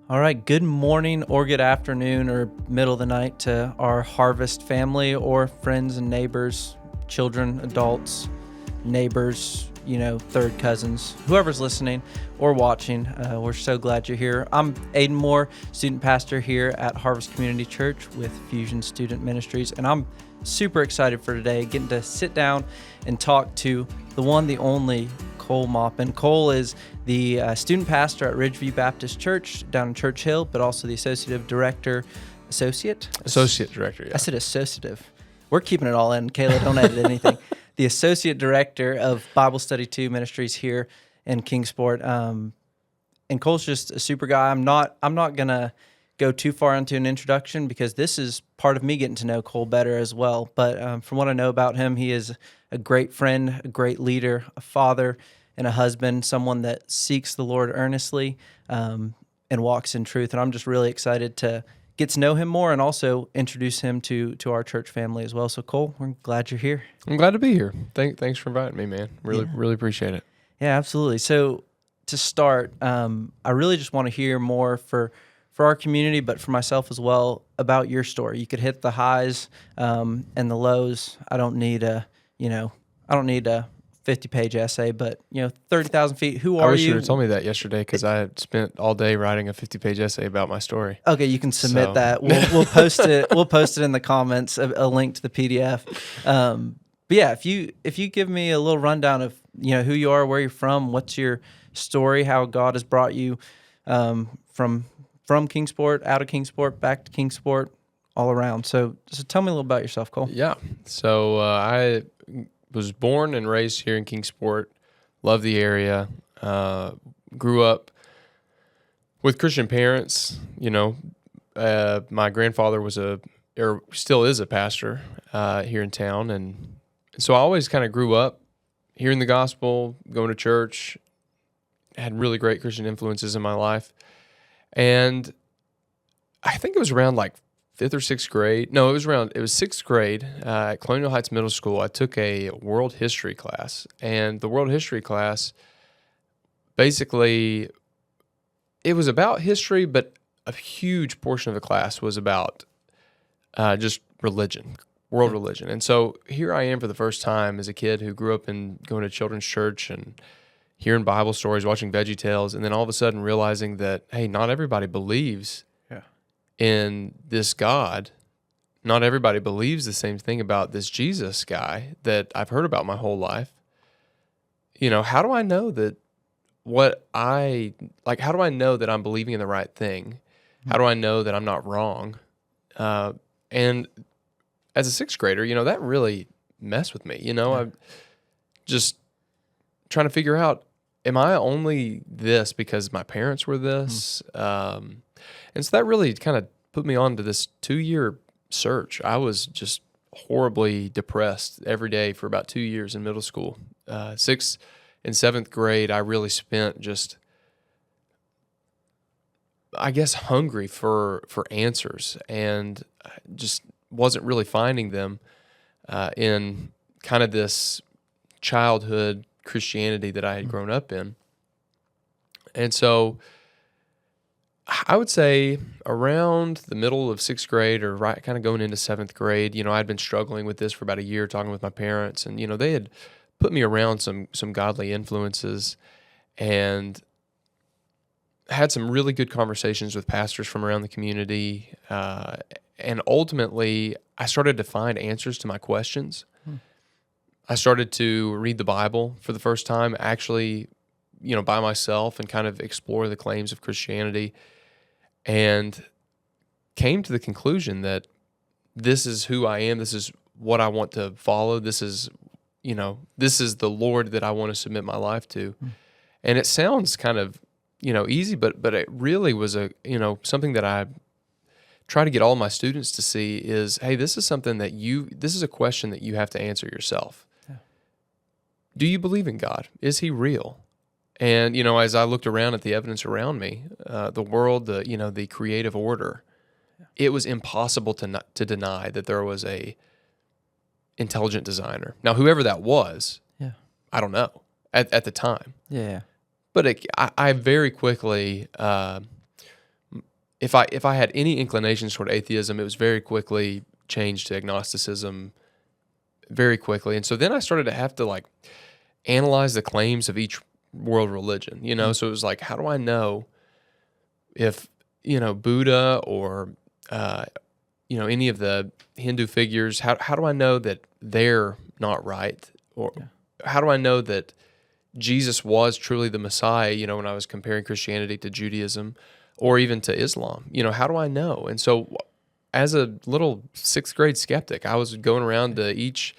All right, good morning or good afternoon or middle of the night to our Harvest family or friends and neighbors, children, adults, neighbors, third cousins, whoever's listening or watching. We're so glad you're here. I'm Aidan Moore, student pastor here at Harvest Community Church with Fusion Student Ministries, and I'm super excited for today, getting to sit down and talk to the one, the only Cole Maupin. Cole is the student pastor at Ridgeview Baptist Church down in Church Hill, but also the associate director. Associate director, yeah. I said associative. We're keeping it all in. Kayla, don't edit anything. The associate director of Bible Study 2 Ministries here in Kingsport. And Cole's just a super guy. I'm not going to go too far into an introduction because this is part of me getting to know Cole better as well. But from what I know about him, he is a great friend, a great leader, a father, and a husband, someone that seeks the Lord earnestly and walks in truth. And I'm just really excited to get to know him more and also introduce him to our church family as well. So, Cole, we're glad you're here. I'm glad to be here. Thanks for inviting me, man. Really appreciate it. Yeah, absolutely. So, to start, I really just want to hear more for our community, but for myself as well, about your story. You could hit the highs and the lows. I don't need a 50-page essay, but 30,000 feet. Who are you? I wish you would have told me that yesterday because I had spent all day writing a 50-page essay about my story. Okay, you can submit that. We'll post it. We'll post it in the comments. A link to the PDF. But yeah, if you give me a little rundown of who you are, where you're from, what's your story, how God has brought you from Kingsport, out of Kingsport, back to Kingsport, all around. So tell me a little about yourself, Cole. Yeah. So I was born and raised here in Kingsport. Love the area. Grew up with Christian parents. My grandfather was still is a pastor here in town, and so I always kind of grew up hearing the gospel, going to church. Had really great Christian influences in my life, and I think it was around like fifth or sixth grade. No, it was sixth grade at Colonial Heights Middle School. I took a world history class, and the world history class, basically, it was about history, but a huge portion of the class was about just religion, world religion. And so here I am for the first time as a kid who grew up in going to children's church and hearing Bible stories, watching VeggieTales, and then all of a sudden realizing that, hey, not everybody believes in this God. Not everybody believes the same thing about this Jesus guy that I've heard about my whole life. How do I know that how do I know that I'm believing in the right thing? How do I know that I'm not wrong? And as a sixth grader, that really messed with me. I'm just trying to figure out, am I only this because my parents were this? And so that really kind of put me on to this 2-year search. I was just horribly depressed every day for about 2 years in middle school. 6th and 7th grade, I really spent just, I guess, hungry for answers, and just wasn't really finding them in kind of this childhood Christianity that I had grown up in. And so I would say around the middle of 6th grade or right kind of going into 7th grade, I'd been struggling with this for about a year, talking with my parents, and, they had put me around some godly influences and had some really good conversations with pastors from around the community. And ultimately, I started to find answers to my questions. I started to read the Bible for the first time, actually, by myself, and kind of explore the claims of Christianity, and came to the conclusion that this is who I am. This is what I want to follow. This is the Lord that I want to submit my life to. And it sounds kind of, easy, but it really was something that I try to get all my students to see is, hey, this is something this is a question that you have to answer yourself. Yeah. Do you believe in God? Is he real? And, as I looked around at the evidence around me, the world, the creative order, it was impossible to deny that there was a intelligent designer. Now, whoever that was, I don't know at the time. Yeah. But I very quickly, if I had any inclinations toward atheism, it was very quickly changed to agnosticism very quickly. And so then I started to have to like analyze the claims of each world religion, you know? So it was like, how do I know if, Buddha or, any of the Hindu figures, how do I know that they're not right? Or how do I know that Jesus was truly the Messiah, when I was comparing Christianity to Judaism or even to Islam? How do I know? And so as a little sixth grade skeptic, I was going around to each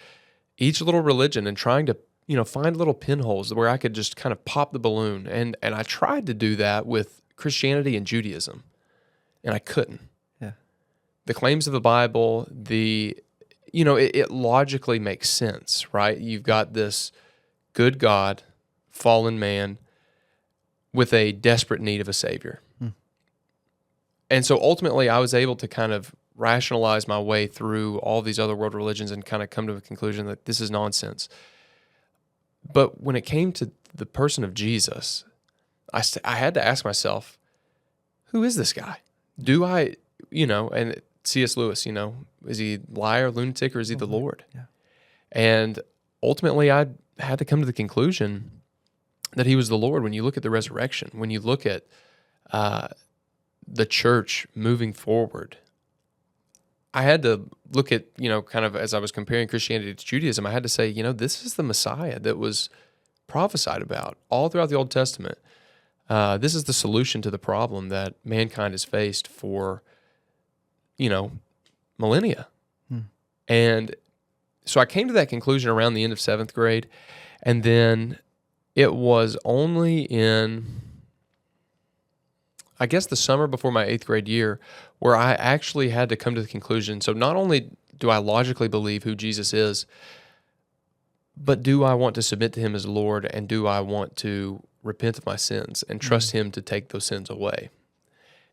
little religion and trying to, find little pinholes where I could just kind of pop the balloon. And I tried to do that with Christianity and Judaism, and I couldn't. Yeah. The claims of the Bible, it logically makes sense, right? You've got this good God, fallen man, with a desperate need of a Savior. And so ultimately, I was able to kind of rationalize my way through all these other world religions and kind of come to a conclusion that this is nonsense. But when it came to the person of Jesus, I had to ask myself, who is this guy? Do I, and C.S. Lewis, is he liar, lunatic, or is he the Lord? Yeah. And ultimately, I had to come to the conclusion that he was the Lord. When you look at the resurrection, when you look at the church moving forward, I had to look at, kind of as I was comparing Christianity to Judaism, I had to say, this is the Messiah that was prophesied about all throughout the Old Testament. This is the solution to the problem that mankind has faced for, millennia. And so I came to that conclusion around the end of 7th grade. And then it was only in, I guess, the summer before my 8th grade year where I actually had to come to the conclusion. So not only do I logically believe who Jesus is, but do I want to submit to him as Lord, and do I want to repent of my sins and trust him to take those sins away?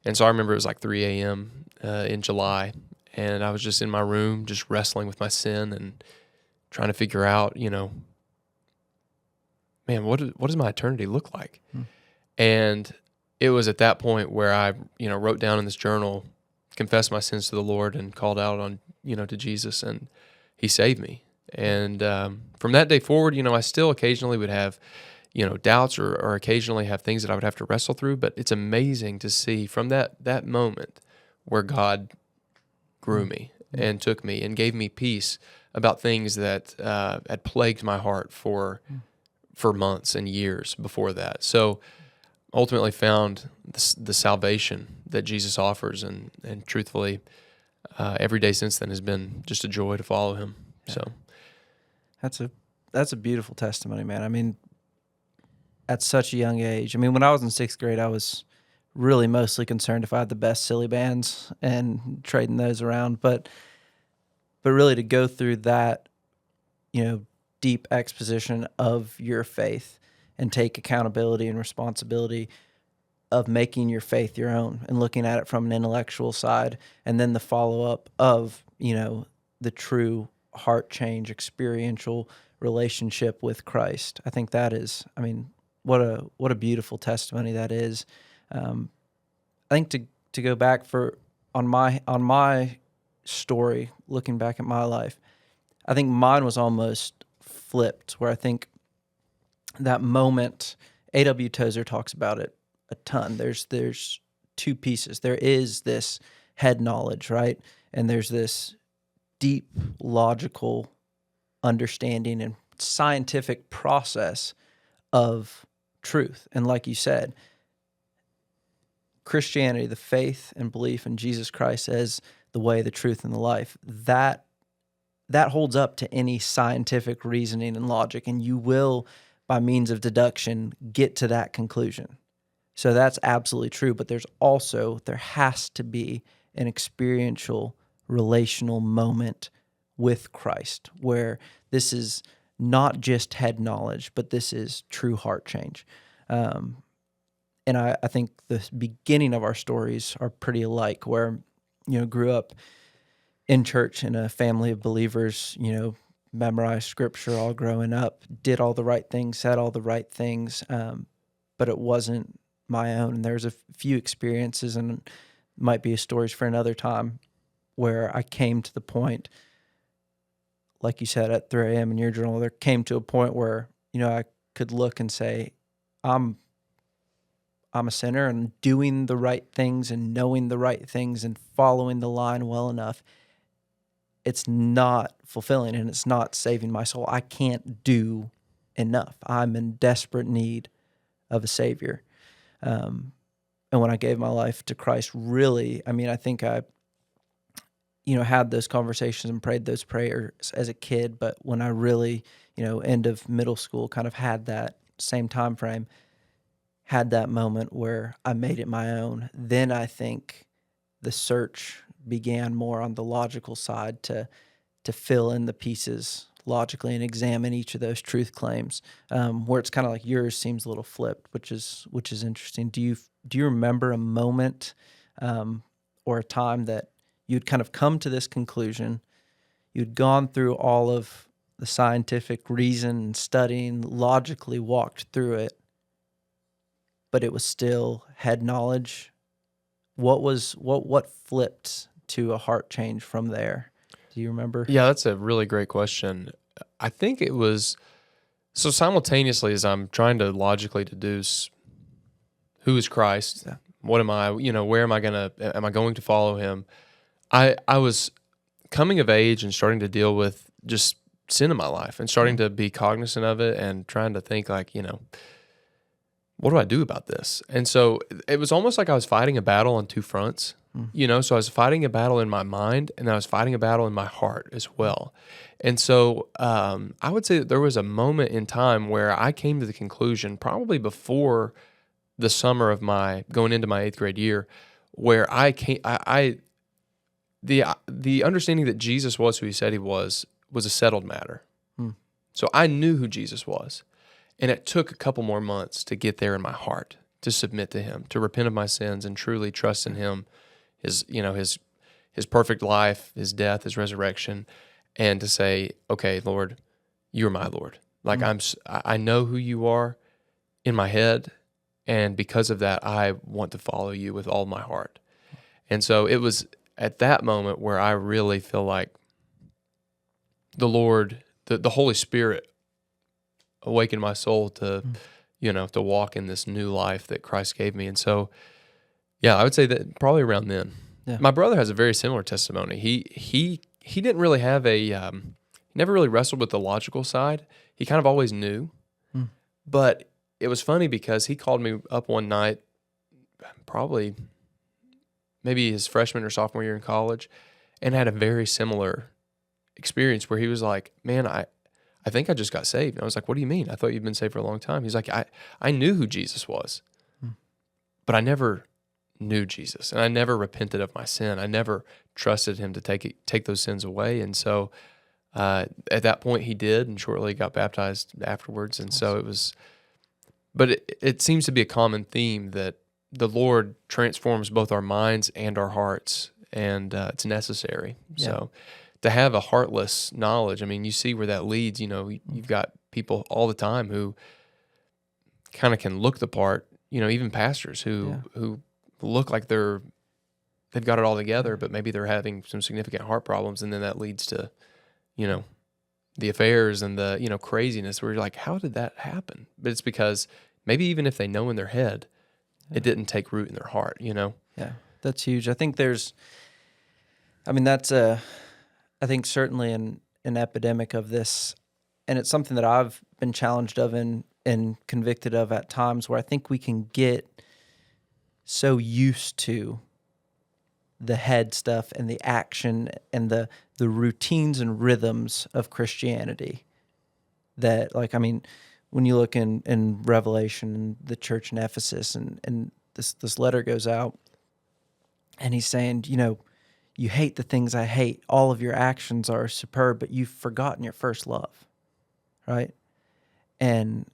And so I remember it was like 3 a.m. In July, and I was just in my room just wrestling with my sin and trying to figure out, man, what does my eternity look like? And it was at that point where I, wrote down in this journal, confessed my sins to the Lord, and called out on, to Jesus, and he saved me. And from that day forward, I still occasionally would have, doubts or occasionally have things that I would have to wrestle through. But it's amazing to see from that moment where God grew me and took me and gave me peace about things that had plagued my heart for months and years before that. So ultimately found the salvation that Jesus offers, and truthfully, every day since then has been just a joy to follow him. Yeah. So that's a beautiful testimony, man. I mean, at such a young age. I mean, when I was in 6th grade, I was really mostly concerned if I had the best silly bands and trading those around. But really to go through that, deep exposition of your faith and take accountability and responsibility of making your faith your own and looking at it from an intellectual side, and then the follow-up of, the true heart change, experiential relationship with Christ. I think that is, what a beautiful testimony that is. I think to go back on my story, looking back at my life, I think mine was almost flipped, where I think that moment, A.W. Tozer talks about it a ton. There's two pieces. There is this head knowledge, right? And there's this deep logical understanding and scientific process of truth. And like you said, Christianity, the faith and belief in Jesus Christ as the way, the truth, and the life, that holds up to any scientific reasoning and logic, and you will, by means of deduction, get to that conclusion. So that's absolutely true, but there has to be an experiential, relational moment with Christ, where this is not just head knowledge, but this is true heart change. And I think the beginning of our stories are pretty alike, where, grew up in church in a family of believers, memorized scripture all growing up, did all the right things, said all the right things, but it wasn't my own. And there's a few experiences in might be stories for another time, where I came to the point, like you said, at 3 a.m. in your journal, there came to a point where, I could look and say, I'm a sinner, and doing the right things and knowing the right things and following the line well enough, it's not fulfilling and it's not saving my soul. I can't do enough. I'm in desperate need of a Savior. And when I gave my life to Christ, really, I think I, had those conversations and prayed those prayers as a kid. But when I really, end of middle school, kind of had that same time frame, had that moment where I made it my own, then I think the search began more on the logical side to fill in the pieces logically and examine each of those truth claims, where it's kind of like yours seems a little flipped, which is interesting. Do you remember a moment or a time that you'd kind of come to this conclusion, you'd gone through all of the scientific reason and studying, logically walked through it, but it was still head knowledge? What flipped to a heart change from there? Do you remember? Yeah, that's a really great question. I think it was so simultaneously as I'm trying to logically deduce who is Christ, Yeah. what am I, where am I going to follow him? I was coming of age and starting to deal with just sin in my life and starting to be cognizant of it and trying to think like, what do I do about this? And so it was almost like I was fighting a battle on two fronts, so I was fighting a battle in my mind and then I was fighting a battle in my heart as well. And so I would say that there was a moment in time where I came to the conclusion, probably before the summer of my going into my 8th grade year, where the understanding that Jesus was who he said he was a settled matter. So I knew who Jesus was. And it took a couple more months to get there in my heart, to submit to him, to repent of my sins and truly trust in him, his perfect life, his death, his resurrection, and to say, okay, Lord, you're my Lord. Like I know who you are in my head, and because of that, I want to follow you with all my heart. And so it was at that moment where I really feel like the Lord, the Holy Spirit awakened my soul to, to walk in this new life that Christ gave me. And so, yeah, I would say that probably around then. Yeah. My brother has a very similar testimony. He didn't really have never really wrestled with the logical side. He kind of always knew. But it was funny because he called me up one night, probably maybe his freshman or sophomore year in college, and had a very similar experience where he was like, man, I think I just got saved. And I was like, what do you mean? I thought you'd been saved for a long time. He's like, I knew who Jesus was, but I never knew Jesus, and I never repented of my sin. I never trusted him to take those sins away. And so at that point he did, and shortly got baptized afterwards. And so it was, but it seems to be a common theme that the Lord transforms both our minds and our hearts, and it's necessary. Yeah. So to have a heartless knowledge, you see where that leads. You've got people all the time who kind of can look the part, even pastors who look like they've got it all together, but maybe they're having some significant heart problems, and then that leads to, the affairs and the, craziness where you're like, how did that happen? But it's because maybe even if they know in their head, it didn't take root in their heart, Yeah, that's huge. I think that's I think certainly an epidemic of this, and it's something that I've been challenged of and convicted of at times, where I think we can get so used to the head stuff and the action and the routines and rhythms of Christianity that, when you look in Revelation and the church in Ephesus, and this letter goes out, and he's saying, you hate the things I hate. All of your actions are superb, but you've forgotten your first love, right? And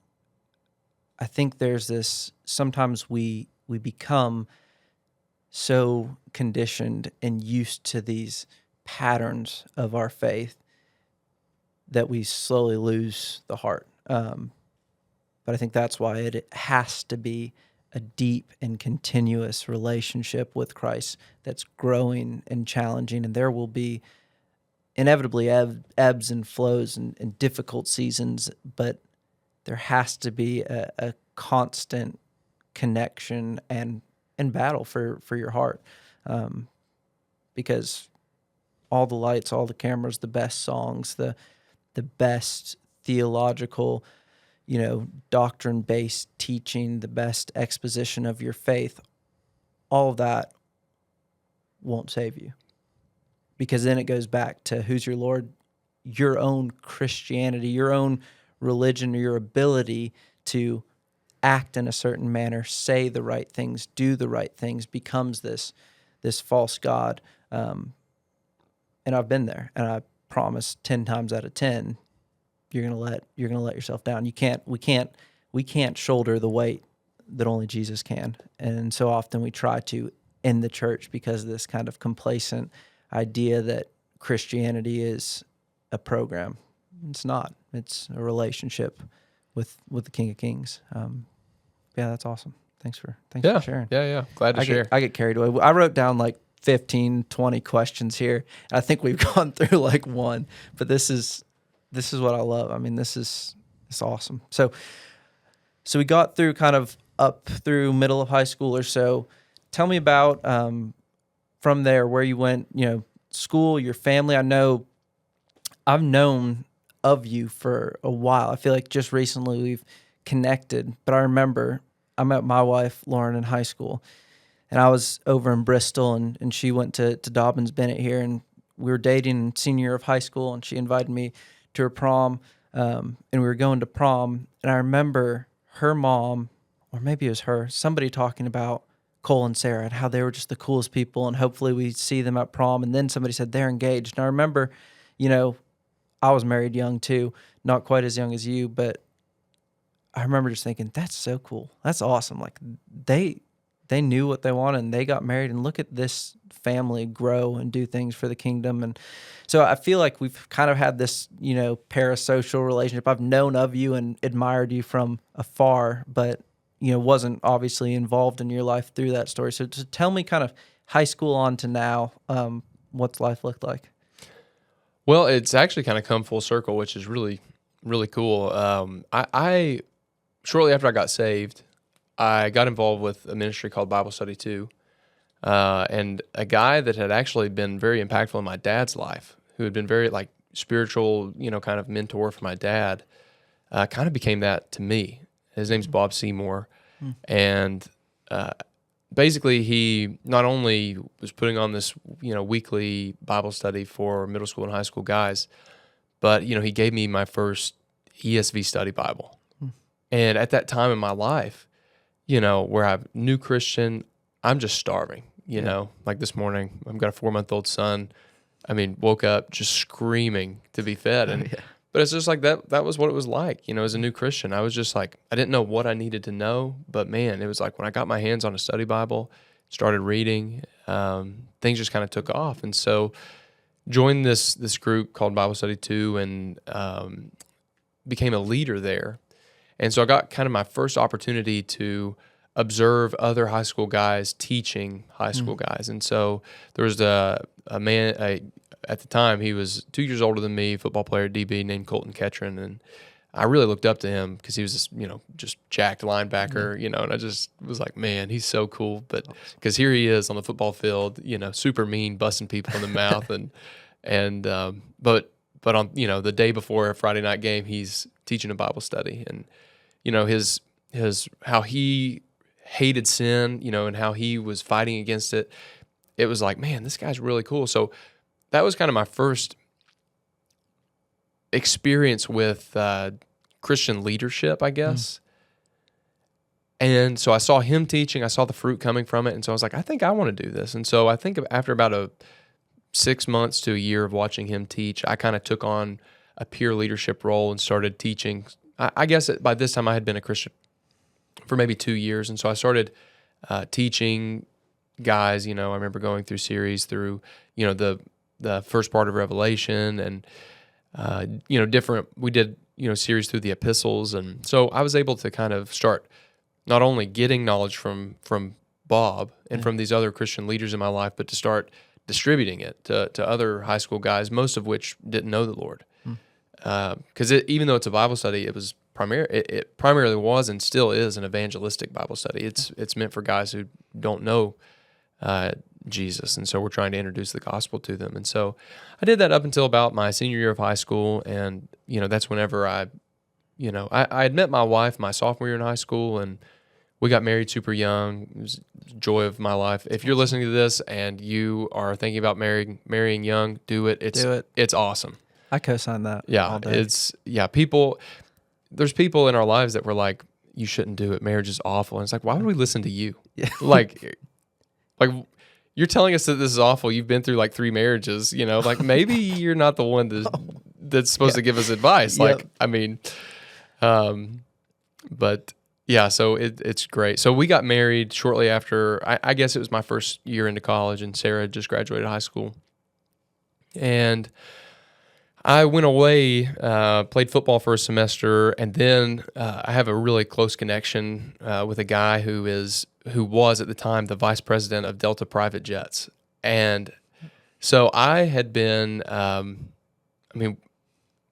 I think there's this, sometimes we become so conditioned and used to these patterns of our faith that we slowly lose the heart. But I think that's why it has to be a deep and continuous relationship with Christ that's growing and challenging, and there will be inevitably ebbs and flows and difficult seasons, but there has to be a constant connection and battle for your heart, because all the lights, all the cameras, the best songs, the best theological, doctrine-based teaching, the best exposition of your faith, all of that won't save you. Because then it goes back to who's your Lord, your own Christianity, your own religion, or your ability to act in a certain manner, say the right things, do the right things, becomes this false god. And I've been there, and I promise 10 times out of 10, you're gonna let yourself down. We can't shoulder the weight that only Jesus can. And so often we try to in the church because of this kind of complacent idea that Christianity is a program. It's not. It's a relationship with the King of Kings. Yeah, that's awesome. Thanks for sharing. Yeah. Glad to share. I get carried away. I wrote down like 15, 20 questions here. I think we've gone through like one, but this is what I love. I mean, it's awesome. So we got through kind of up through middle of high school or so. Tell me about from there where you went, school, your family. I know I've known of you for a while. I feel like just recently we've connected, but I remember I met my wife, Lauren, in high school, and I was over in Bristol, and she went to Dobbins Bennett here, and we were dating in senior year of high school, and she invited me to her prom, and we were going to prom, and I remember her mom, or maybe it was her, somebody talking about Cole and Sarah and how they were just the coolest people, and hopefully we see them at prom, and then somebody said they're engaged, and I remember, I was married young too, not quite as young as you, but I remember just thinking, that's so cool. That's awesome. Like they knew what they wanted and they got married, and look at this family grow and do things for the kingdom. And so I feel like we've kind of had this, parasocial relationship. I've known of you and admired you from afar, but, wasn't obviously involved in your life through that story. So just tell me kind of high school on to now, what's life looked like? Well, it's actually kind of come full circle, which is really, really cool. I shortly after I got saved, I got involved with a ministry called Bible Study 2, and a guy that had actually been very impactful in my dad's life, who had been very spiritual, kind of mentor for my dad, kind of became that to me. His name's Bob Seymour, and basically he not only was putting on this, weekly Bible study for middle school and high school guys, but, he gave me my first ESV study Bible. And at that time in my life, where I'm new Christian, I'm just starving, like this morning, I've got a 4-month-old son. I mean, woke up just screaming to be fed. And but it's just like that was what it was like, as a new Christian. I was just like, I didn't know what I needed to know, but man, it was like when I got my hands on a study Bible, started reading, things just kind of took off. And so joined this group called Bible Study 2 and became a leader there. And so I got kind of my first opportunity to observe other high school guys teaching high school guys. And so there was a man, at the time, he was 2 years older than me, football player, DB, named Colton Ketron. And I really looked up to him because he was this, just jacked linebacker, and I just was like, man, he's so cool. But because here he is on the football field, super mean, busting people in the mouth. But on, the day before a Friday night game, he's teaching a Bible study. And, his how he hated sin, and how he was fighting against it. It was like, man, this guy's really cool. So that was kind of my first experience with Christian leadership, I guess. And so I saw him teaching, I saw the fruit coming from it. And so I was like, I think I want to do this. And so I think after about 6 months to a year of watching him teach, I kind of took on a peer leadership role and started teaching. I guess by this time I had been a Christian for maybe 2 years. And so I started teaching guys, I remember going through series through, the first part of Revelation and, we did, series through the epistles. And so I was able to kind of start not only getting knowledge from Bob and from these other Christian leaders in my life, but to start distributing it to other high school guys, most of which didn't know the Lord. Because even though it's a Bible study, it primarily was and still is an evangelistic Bible study. It's meant for guys who don't know Jesus, and so we're trying to introduce the gospel to them. And so I did that up until about my senior year of high school, and that's whenever I had met my wife my sophomore year in high school, and we got married super young. It was the joy of my life. If you're listening to this and you are thinking about marrying young, do it. It's awesome. I co-sign that. Yeah, all day. There's people in our lives that were like, you shouldn't do it. Marriage is awful. And it's like, why would we listen to you? Yeah. Like you're telling us that this is awful. You've been through like 3 marriages, like maybe you're not the one that's supposed to give us advice. Yep. Like, I mean, but yeah, so it's great. So we got married shortly after, I guess it was my first year into college, and Sarah just graduated high school. And I went away, played football for a semester, and then I have a really close connection with a guy who was at the time the vice president of Delta Private Jets. And so I had been,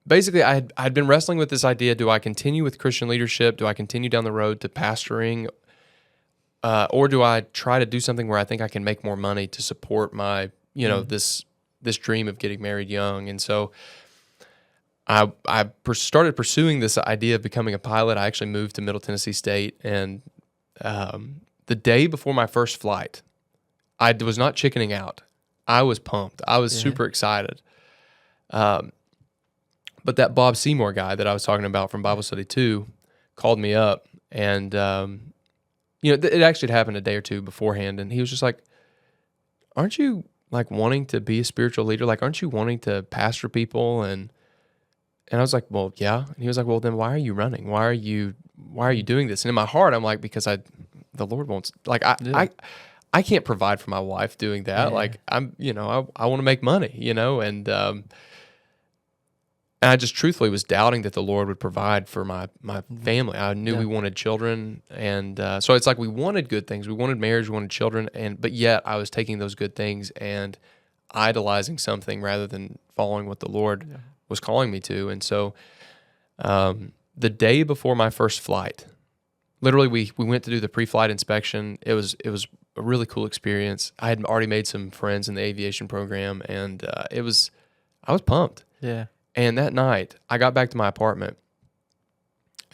basically I'd been wrestling with this idea: do I continue with Christian leadership? Do I continue down the road to pastoring? Or do I try to do something where I think I can make more money to support my, this dream of getting married young? And so I started pursuing this idea of becoming a pilot. I actually moved to Middle Tennessee State, and the day before my first flight, I was not chickening out. I was pumped. I was super excited. But that Bob Seymour guy that I was talking about from Bible Study 2 called me up, and it actually had happened a day or two beforehand, and he was just like, aren't you like wanting to be a spiritual leader? Like, aren't you wanting to pastor people? And I was like, well, yeah. And he was like, well, then why are you running? Why are you doing this? And in my heart, I'm like, because the Lord wants, like, I can't provide for my wife doing that. Yeah. Like, I want to make money, and I just truthfully was doubting that the Lord would provide for my family. I knew we wanted children, and so it's like we wanted good things. We wanted marriage, we wanted children, but yet I was taking those good things and idolizing something rather than following what the Lord was calling me to. And so the day before my first flight, literally we went to do the pre-flight inspection. It was a really cool experience. I had already made some friends in the aviation program, and I was pumped. Yeah. And that night, I got back to my apartment,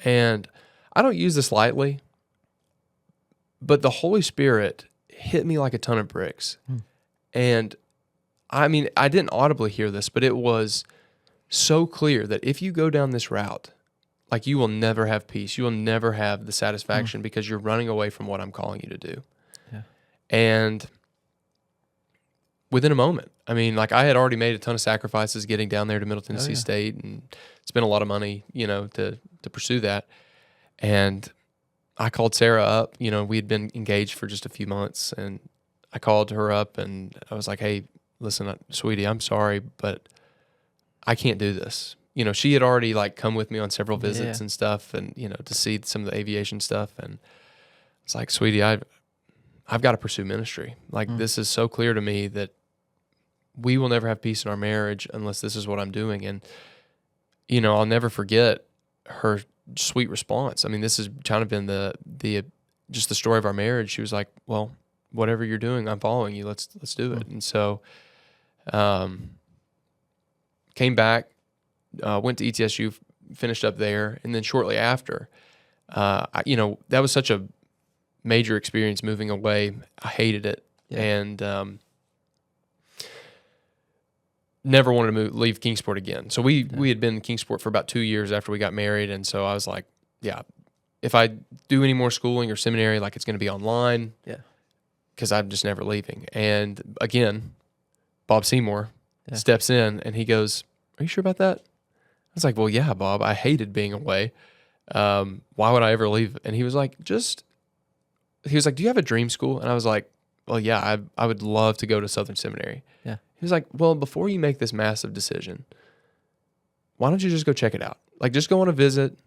and I don't use this lightly, but the Holy Spirit hit me like a ton of bricks. And I mean, I didn't audibly hear this, but it was so clear that if you go down this route, like, you will never have peace. You will never have the satisfaction because you're running away from what I'm calling you to do. Yeah. And within a moment, I mean, like, I had already made a ton of sacrifices getting down there to Middle Tennessee State and spent a lot of money, to pursue that. And I called Sarah up. We had been engaged for just a few months, and I called her up and I was like, hey, listen, sweetie, I'm sorry, but I can't do this. She had already like come with me on several visits and stuff, and, to see some of the aviation stuff. And it's like, sweetie, I've got to pursue ministry. Like, this is so clear to me that we will never have peace in our marriage unless this is what I'm doing. And, I'll never forget her sweet response. I mean, this has kind of been the just the story of our marriage. She was like, well, whatever you're doing, I'm following you. Let's do it. And so, came back, went to ETSU, finished up there. And then shortly after, that was such a major experience moving away. I hated it. Yeah. And, never wanted to leave Kingsport again. So we had been in Kingsport for about 2 years after we got married. And so I was like, yeah, if I do any more schooling or seminary, like, it's going to be online. Yeah. Because I'm just never leaving. And again, Bob Seymour steps in and he goes, are you sure about that? I was like, well, yeah, Bob, I hated being away. Why would I ever leave? And he was like, do you have a dream school? And I was like, well, yeah, I would love to go to Southern Seminary. Yeah. He was like, well, before you make this massive decision, why don't you just go check it out? Like, just go on a visit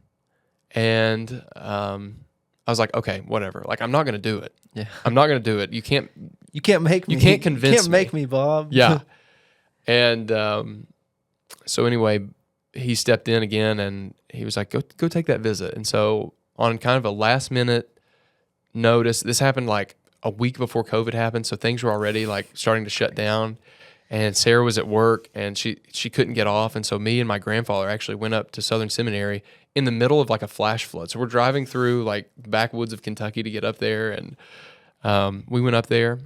and I was like, okay, whatever. Like, I'm not going to do it. Yeah. I'm not going to do it. You can't make me. You can't convince me. You can't make me, Bob. Yeah. And so anyway, he stepped in again, and he was like, go take that visit. And so on kind of a last minute notice, this happened like a week before COVID happened, so things were already like starting to shut down. And Sarah was at work, and she couldn't get off. And so me and my grandfather actually went up to Southern Seminary in the middle of like a flash flood. So we're driving through like backwoods of Kentucky to get up there, and we went up there,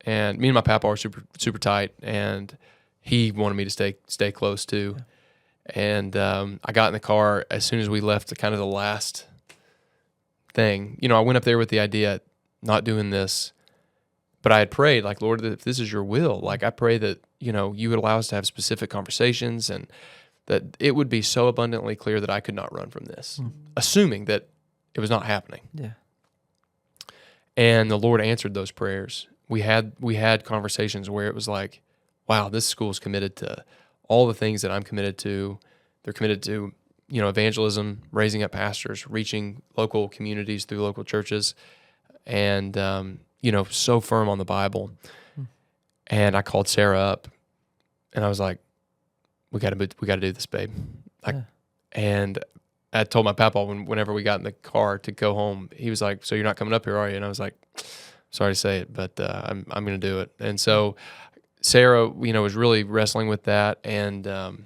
and me and my papa are super tight, and he wanted me to stay close too. And I got in the car as soon as we left kind of the last thing. I went up there with the idea, not doing this, but I had prayed, like, Lord, if this is your will, like, I pray that, you would allow us to have specific conversations, and that it would be so abundantly clear that I could not run from this, assuming that it was not happening. Yeah. And the Lord answered those prayers. We had conversations where it was like, wow, this school is committed to all the things that I'm committed to. They're committed to, evangelism, raising up pastors, reaching local communities through local churches, and so firm on the Bible. And I called Sarah up, and I was like, we got to do this, babe. And I told my papa whenever we got in the car to go home, he was like, so you're not coming up here, are you? And I was like, sorry to say it, but I'm going to do it. And so Sarah, was really wrestling with that, and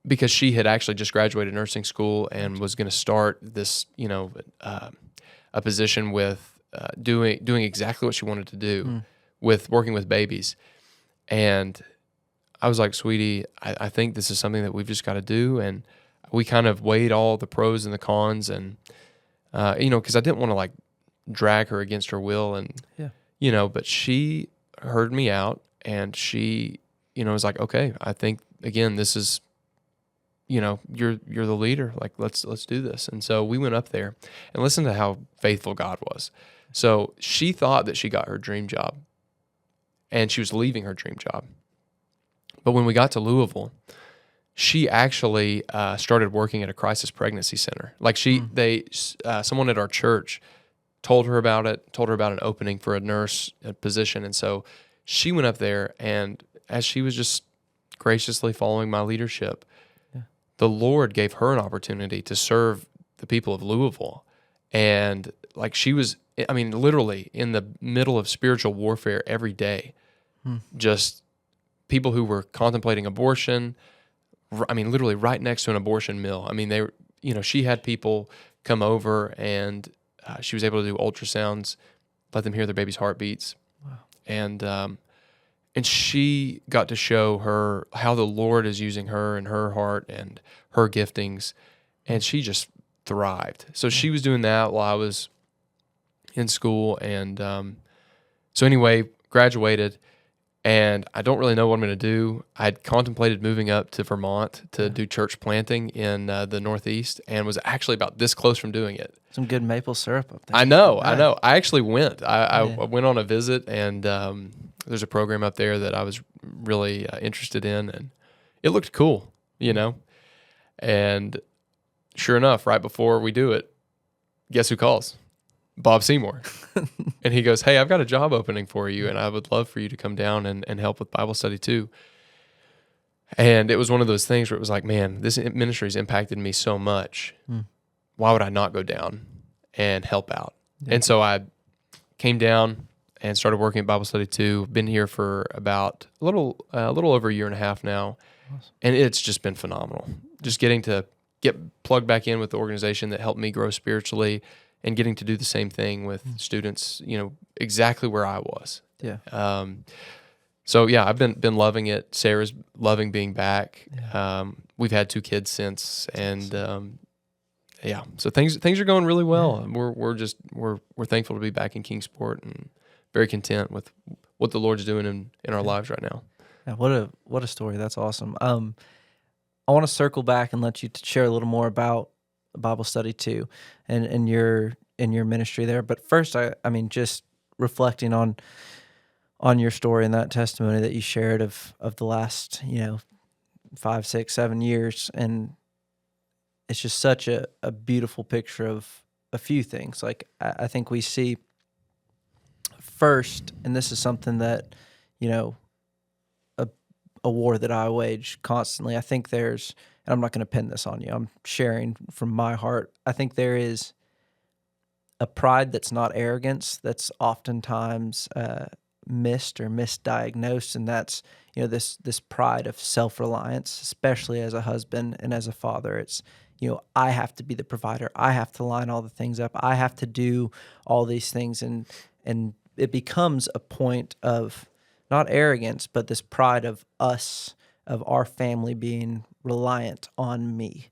because she had actually just graduated nursing school and was going to start this, a position with doing exactly what she wanted to do with working with babies. And I was like, sweetie, I think this is something that we've just got to do. And we kind of weighed all the pros and the cons, and because I didn't want to like drag her against her will, and but she heard me out, and she was like, okay, I think again this is you're the leader, like let's do this. And so we went up there, and listen to how faithful God was. So she thought that she got her dream job, and she was leaving her dream job. But when we got to Louisville, she actually started working at a crisis pregnancy center. Like someone at our church told her about an opening for a nurse position. And so she went up there, and as she was just graciously following my leadership, the Lord gave her an opportunity to serve the people of Louisville. And like she was, literally in the middle of spiritual warfare every day, just people who were contemplating abortion, literally right next to an abortion mill. She had people come over, and she was able to do ultrasounds, let them hear their baby's heartbeats. Wow. And she got to show her how the Lord is using her and her heart and her giftings, and she just thrived. So she was doing that while I was in school, and so anyway, graduated. And I don't really know what I'm going to do. I'd contemplated moving up to Vermont to do church planting in the Northeast, and was actually about this close from doing it. Some good maple syrup up there. I know. I actually went. I went on a visit, and there's a program up there that I was really interested in, and it looked cool, And sure enough, right before we do it, guess who calls? Bob Seymour. And he goes, hey, I've got a job opening for you, and I would love for you to come down and help with Bible study too. And it was one of those things where it was like, man, this ministry has impacted me so much. Why would I not go down and help out? Yeah. And so I came down and started working at Bible study too. Been here for about a little over a year and a half now. Awesome. And it's just been phenomenal. Just getting to get plugged back in with the organization that helped me grow spiritually, and getting to do the same thing with students, exactly where I was. Yeah. So yeah, I've been loving it. Sarah's loving being back. Yeah. We've had 2 kids since, and yeah, so things are going really well. Yeah. We're thankful to be back in Kingsport, and very content with what the Lord's doing in our lives right now. Yeah, what a story. That's awesome. I want to circle back and let you share a little more about Bible study too, and your ministry there. But first, I just reflecting on your story and that testimony that you shared of the last 5, 6, 7 years, and it's just such a beautiful picture of a few things. Like I think we see first, and this is something that, you know, a war that I wage constantly. I think there's, and I'm not going to pin this on you, I'm sharing from my heart. I think there is a pride that's not arrogance that's oftentimes missed or misdiagnosed, and that's, you know, this pride of self-reliance, especially as a husband and as a father. It's, you know, I have to be the provider. I have to line all the things up. I have to do all these things, and it becomes a point of not arrogance, but this pride of us, of our family being reliant on me.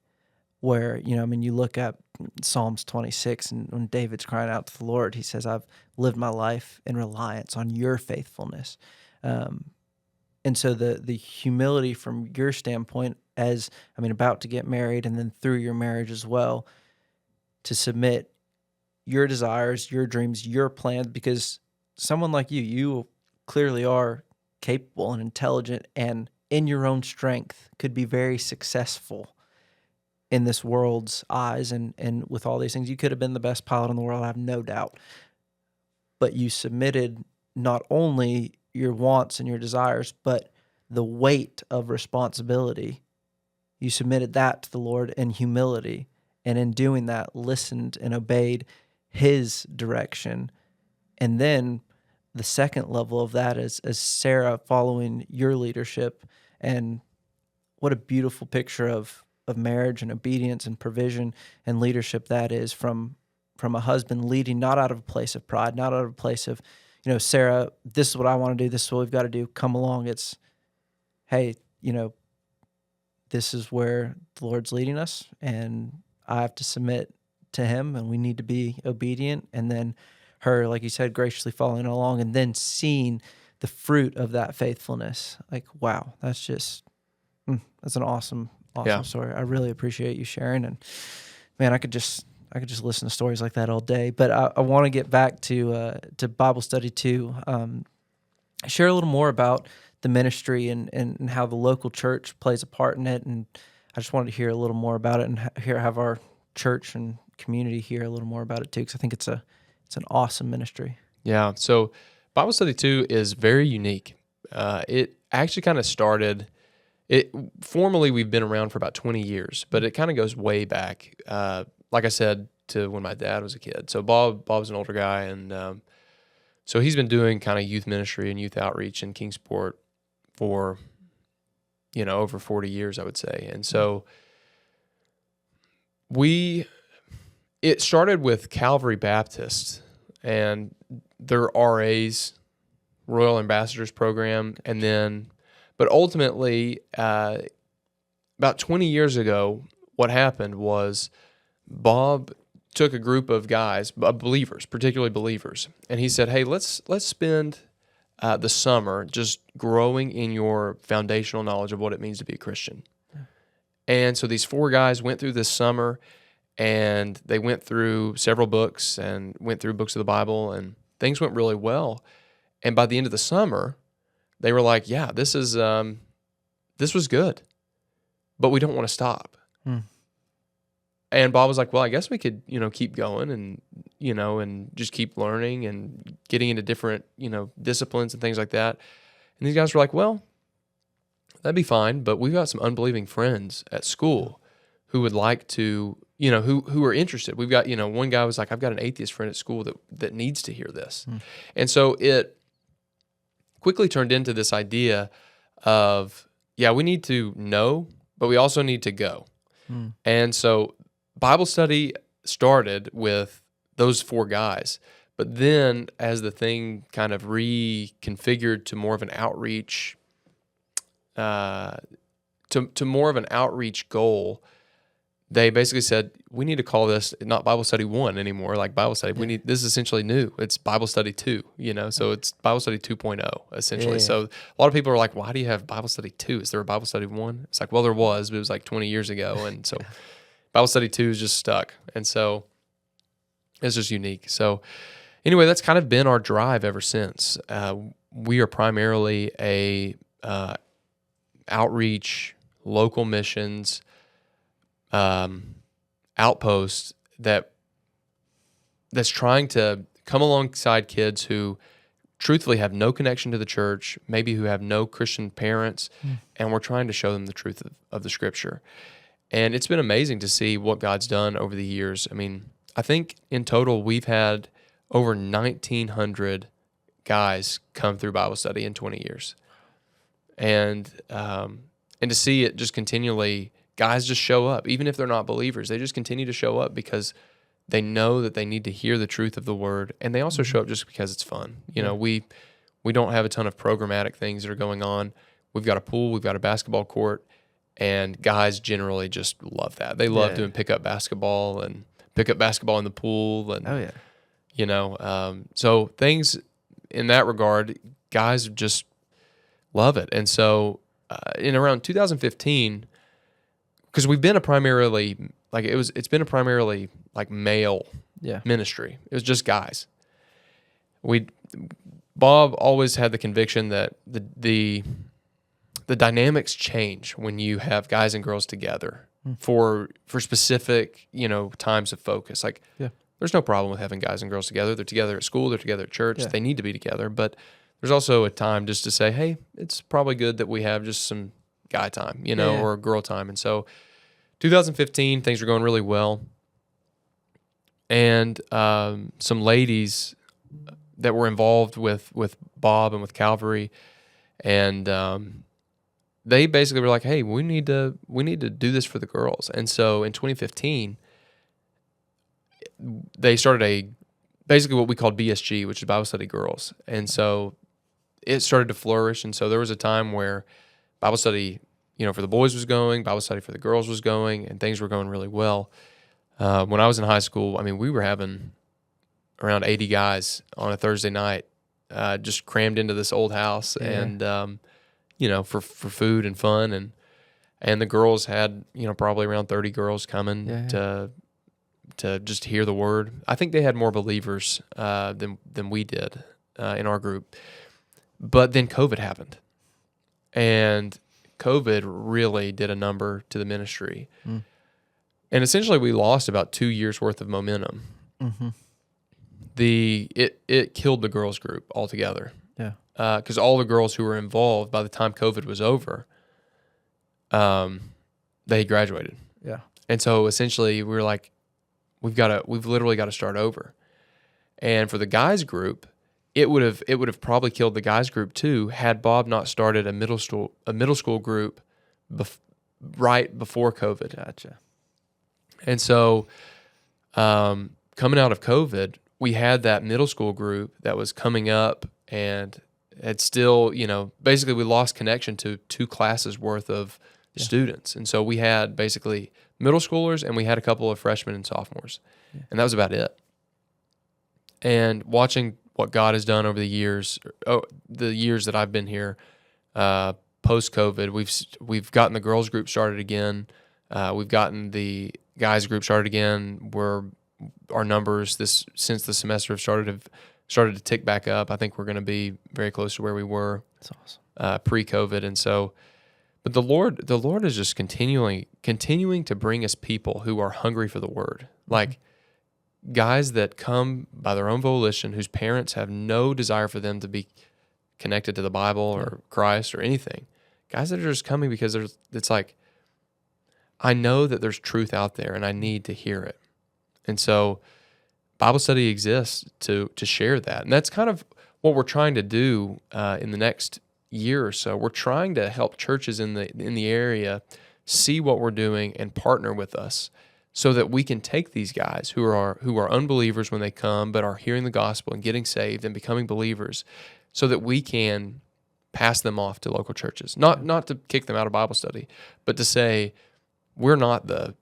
Where, you know, I mean, you look at Psalms 26, and when David's crying out to the Lord, he says, I've lived my life in reliance on your faithfulness. And so the humility from your standpoint, as, I mean, about to get married and then through your marriage as well, to submit your desires, your dreams, your plans, because someone like you clearly are capable and intelligent, and in your own strength could be very successful in this world's eyes, and with all these things. You could have been the best pilot in the world, I have no doubt. But you submitted not only your wants and your desires, but the weight of responsibility. You submitted that to the Lord in humility, and in doing that, listened and obeyed His direction. And then the second level of that is Sarah following your leadership. And what a beautiful picture of marriage and obedience and provision and leadership that is, from a husband leading not out of a place of pride, not out of a place of, you know, Sarah, this is what I want to do, this is what we've got to do, come along. It's, hey, you know, this is where the Lord's leading us, and I have to submit to Him, and we need to be obedient. And then her, like you said, graciously following along, and then seeing the fruit of that faithfulness. Like, wow, that's just, that's an awesome story. I really appreciate you sharing. And man, I could just listen to stories like that all day. But I want to get back to Bible study too. Share a little more about the ministry and how the local church plays a part in it. And I just wanted to hear a little more about it, and have our church and community hear a little more about it too, because I think it's an awesome ministry. Yeah. So Bible Study 2 is very unique. It actually kind of started. Formally, we've been around for about 20 years, but it kind of goes way back. Like I said, to when my dad was a kid. So Bob's an older guy, and so he's been doing kind of youth ministry and youth outreach in Kingsport for, you know, over 40 years, I would say. And so it started with Calvary Baptist and their RAs, Royal Ambassadors Program, and then, but ultimately, about 20 years ago, what happened was Bob took a group of guys, believers, particularly believers, and he said, hey, let's spend the summer just growing in your foundational knowledge of what it means to be a Christian. Yeah. And so these 4 guys went through this summer, and they went through several books and went through books of the Bible, and things went really well. And by the end of the summer, they were like, yeah, this was good, but we don't want to stop. And Bob was like, well, I guess we could, you know, keep going and, you know, and just keep learning and getting into different, you know, disciplines and things like that. And these guys were like, well, that'd be fine, but we've got some unbelieving friends at school who would like to, you know, who are interested. We've got, you know, one guy was like, I've got an atheist friend at school that needs to hear this. And so it quickly turned into this idea of, yeah, we need to know, but we also need to go. And so Bible study started with those 4 guys, but then as the thing kind of reconfigured to more of an outreach, to more of an outreach goal, they basically said, we need to call this not Bible Study 1 anymore, like Bible study. This is essentially new. It's Bible Study 2, you know, so it's Bible Study 2.0, essentially. Yeah. So a lot of people are like, why do you have Bible Study 2? Is there a Bible Study 1? It's like, well, there was, but it was like 20 years ago. And so Bible Study 2 is just stuck. And so it's just unique. So anyway, that's kind of been our drive ever since. We are primarily a outreach, local missions outpost that that's trying to come alongside kids who truthfully have no connection to the church, maybe who have no Christian parents, and we're trying to show them the truth of the Scripture. And it's been amazing to see what God's done over the years. I mean, I think in total we've had over 1,900 guys come through Bible study in 20 years. And to see it just continually, guys just show up. Even if they're not believers, they just continue to show up because they know that they need to hear the truth of the Word, and they also show up just because it's fun. You know, we don't have a ton of programmatic things that are going on. We've got a pool, we've got a basketball court, and guys generally just love that. They love doing pickup basketball in the pool, and you know, so things in that regard, guys just love it. And so, in around 2015, because we've been it's been a primarily like male ministry. It was just guys. Bob always had the conviction that the dynamics change when you have guys and girls together for specific, you know, times of focus. Like, there's no problem with having guys and girls together. They're together at school, they're together at church. They need to be together, but there's also a time just to say, hey, it's probably good that we have just some guy time, you know, or girl time. And so 2015, things were going really well. And some ladies that were involved with Bob and with Calvary, and they basically were like, hey, we need to do this for the girls. And so in 2015, they started basically what we called BSG, which is Bible Study Girls. And so it started to flourish. And so there was a time where Bible study, you know, for the boys was going, Bible study for the girls was going, and things were going really well. When I was in high school, I mean, we were having around 80 guys on a Thursday night, just crammed into this old house, and you know, for food and fun, and the girls had, you know, probably around 30 girls coming to just hear the word. I think they had more believers than we did in our group. But then COVID happened, and COVID really did a number to the ministry. And essentially we lost about 2 years worth of momentum. It killed the girls group altogether. Because all the girls who were involved by the time COVID was over, they graduated. And so essentially we were like, we've literally got to start over. And for the guys group, it would have probably killed the guys group too had Bob not started a middle school group right before COVID. Gotcha. And so, coming out of COVID, we had that middle school group that was coming up, and had still, you know, basically we lost connection to 2 classes worth of students. And so we had basically middle schoolers, and we had a couple of freshmen and sophomores, and that was about it. And watching what God has done over the years that I've been here, post-COVID, we've gotten the girls group started again. We've gotten the guys group started again, where our numbers since the semester have started to tick back up. I think we're going to be very close to where we were. That's awesome. Pre-COVID. And so, but the Lord is just continuing to bring us people who are hungry for the word. Like guys that come by their own volition, whose parents have no desire for them to be connected to the Bible or Christ or anything. Guys that are just coming because it's like, I know that there's truth out there and I need to hear it. And so Bible study exists to share that. And that's kind of what we're trying to do in the next year or so. We're trying to help churches in the area see what we're doing and partner with us, so that we can take these guys who are unbelievers when they come, but are hearing the gospel and getting saved and becoming believers, so that we can pass them off to local churches. Not to kick them out of Bible study, but to say we're not the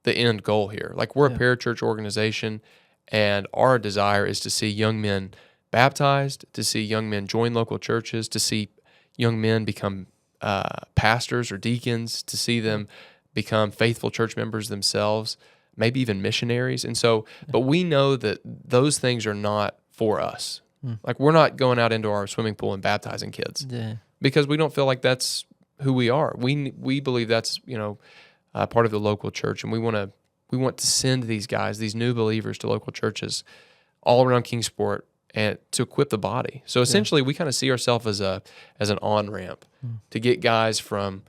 end goal here. Like, we're a parachurch organization, and our desire is to see young men baptized, to see young men join local churches, to see young men become pastors or deacons, to see them become faithful church members themselves, maybe even missionaries. And so, but we know that those things are not for us. Like, we're not going out into our swimming pool and baptizing kids because we don't feel like that's who we are. We believe that's, part of the local church, and we want to send these guys, these new believers, to local churches all around Kingsport and to equip the body. So essentially, we kind of see ourselves as an on-ramp to get guys from,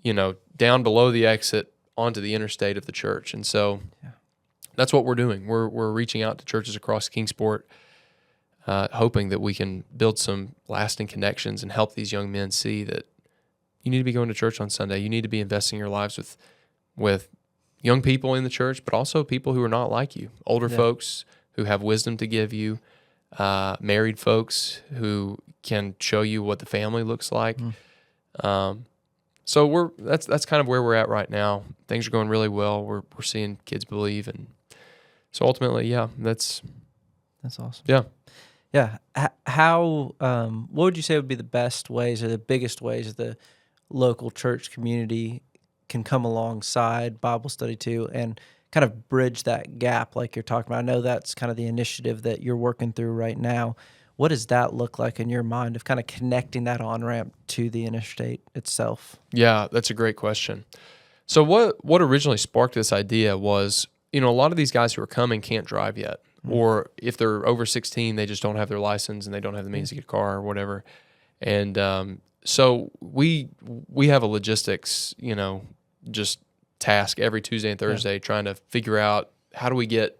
down below the exit onto the interstate of the church. And so that's what we're doing. We're reaching out to churches across Kingsport, hoping that we can build some lasting connections and help these young men see that you need to be going to church on Sunday. You need to be investing your lives with young people in the church, but also people who are not like you, older folks who have wisdom to give you, married folks who can show you what the family looks like. So that's kind of where we're at right now. Things are going really well. We're seeing kids believe, and so ultimately, that's awesome. Yeah. Yeah. How? What would you say would be the best ways or the biggest ways the local church community can come alongside Bible study too, and kind of bridge that gap like you're talking about? I know that's kind of the initiative that you're working through right now. What does that look like in your mind of kind of connecting that on-ramp to the interstate itself? Yeah, that's a great question. So what originally sparked this idea was, a lot of these guys who are coming can't drive yet. Or if they're over 16, they just don't have their license and they don't have the means to get a car or whatever. And so we have a logistics, just task every Tuesday and Thursday trying to figure out how do we get,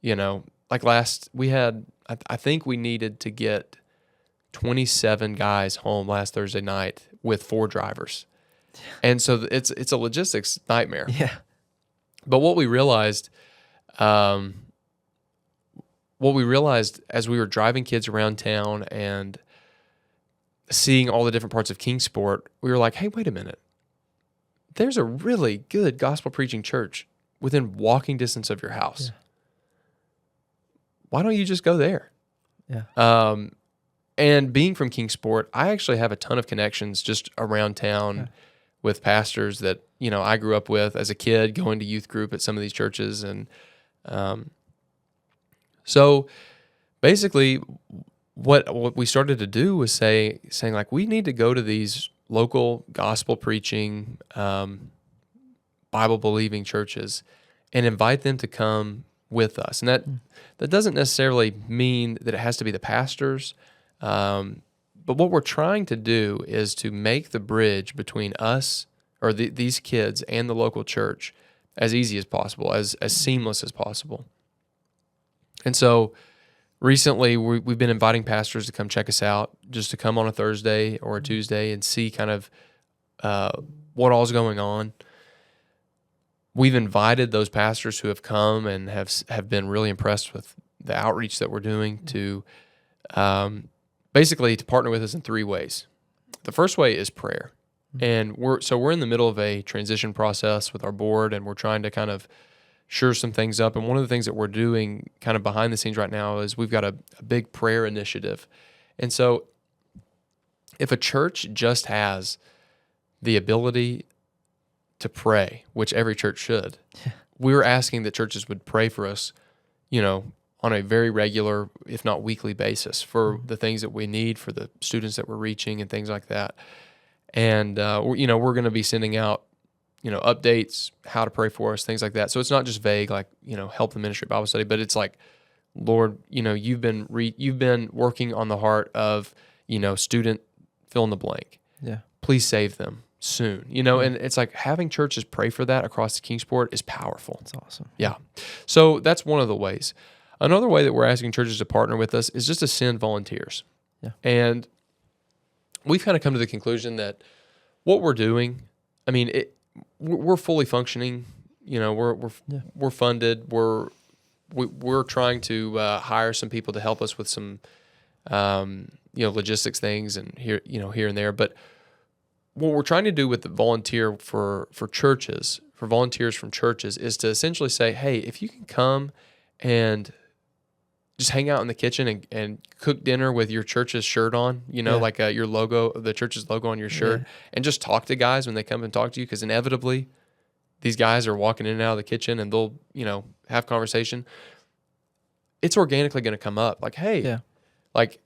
like I think we needed to get 27 guys home last Thursday night with 4 drivers. And so it's a logistics nightmare. Yeah. But what we realized as we were driving kids around town and seeing all the different parts of Kingsport, we were like, hey, wait a minute. There's a really good gospel preaching church within walking distance of your house. Yeah. Why don't you just go there? Yeah. And being from Kingsport, I actually have a ton of connections just around town with pastors that, I grew up with as a kid, going to youth group at some of these churches. And so basically what we started to do was saying like, we need to go to these local gospel preaching, Bible believing churches and invite them to come with us. And that doesn't necessarily mean that it has to be the pastors. But what we're trying to do is to make the bridge between us or these kids and the local church as easy as possible, as seamless as possible. And so recently we've been inviting pastors to come check us out, just to come on a Thursday or a Tuesday and see kind of what all's going on. We've invited those pastors who have come and have been really impressed with the outreach that we're doing to basically to partner with us in 3 ways. The first way is prayer. And we're in the middle of a transition process with our board, and we're trying to kind of shore some things up. And one of the things that we're doing kind of behind the scenes right now is we've got a big prayer initiative. And so if a church just has the ability to pray, which every church should, we're asking that churches would pray for us, on a very regular, if not weekly basis for the things that we need for the students that we're reaching and things like that. And, we're going to be sending out, updates, how to pray for us, things like that. So it's not just vague, like, help the ministry Bible study, but it's like, Lord, you've been working on the heart of, student fill in the blank. Yeah. Please save them soon, and it's like having churches pray for that across the Kingsport is powerful. That's awesome. Yeah. So that's one of the ways. Another way that we're asking churches to partner with us is just to send volunteers. Yeah. And we've kind of come to the conclusion that what we're doing, we're fully functioning. We're funded. We're trying to hire some people to help us with some, logistics things and here and there. But what we're trying to do with the volunteer for volunteers from churches is to essentially say, hey, if you can come and just hang out in the kitchen and cook dinner with your church's shirt on, like your logo, the church's logo on your shirt, and just talk to guys when they come and talk to you, because inevitably these guys are walking in and out of the kitchen and they'll, have conversation. It's organically going to come up. Like, hey, like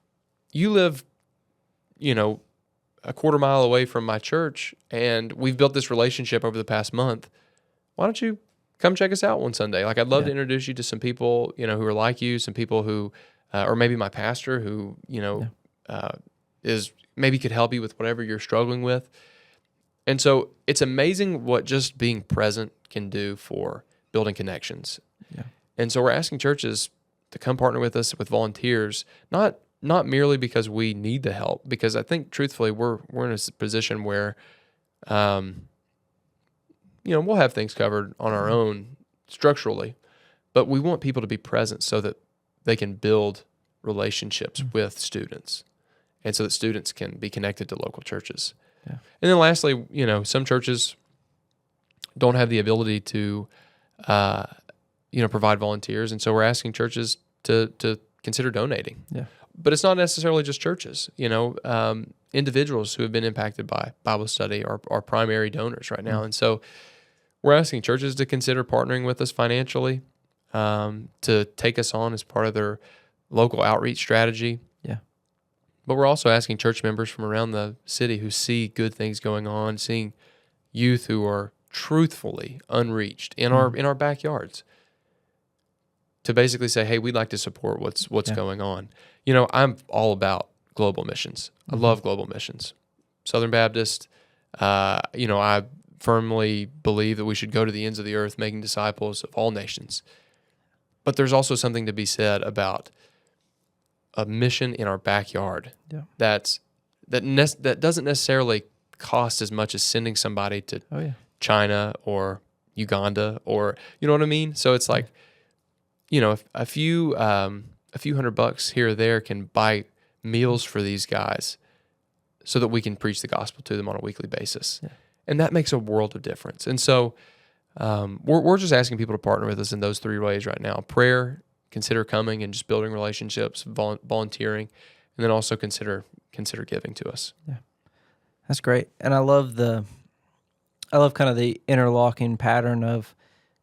you live, a quarter mile away from my church, and we've built this relationship over the past month. Why don't you come check us out one Sunday. Like, I'd love to Yeah. introduce you to some people, who are like you, some people who, or maybe my pastor who, is maybe could help you with whatever you're struggling with. And so it's amazing what just being present can do for building connections. Yeah. And so we're asking churches to come partner with us with volunteers, not merely because we need the help, because I think truthfully we're in a position where, we'll have things covered on our own structurally, but we want people to be present so that they can build relationships with students, and so that students can be connected to local churches. Yeah. And then lastly, some churches don't have the ability to, provide volunteers, and so we're asking churches to consider donating. Yeah. But it's not necessarily just churches. Individuals who have been impacted by Bible study are primary donors right now, and so we're asking churches to consider partnering with us financially, to take us on as part of their local outreach strategy. Yeah. But we're also asking church members from around the city who see good things going on, seeing youth who are truthfully unreached in our backyards, to basically say, hey, we'd like to support what's going on. I'm all about global missions. I love global missions. Southern Baptist, I firmly believe that we should go to the ends of the earth, making disciples of all nations. But there's also something to be said about a mission in our backyard that doesn't necessarily cost as much as sending somebody to China or Uganda, or you know what I mean. So it's like, a few $100 here or there can buy meals for these guys, so that we can preach the gospel to them on a weekly basis, and that makes a world of difference. And so we're just asking people to partner with us in those three ways right now: prayer, consider coming and just building relationships, volunteering, and then also consider giving to us. Yeah, that's great. And I love kind of the interlocking pattern of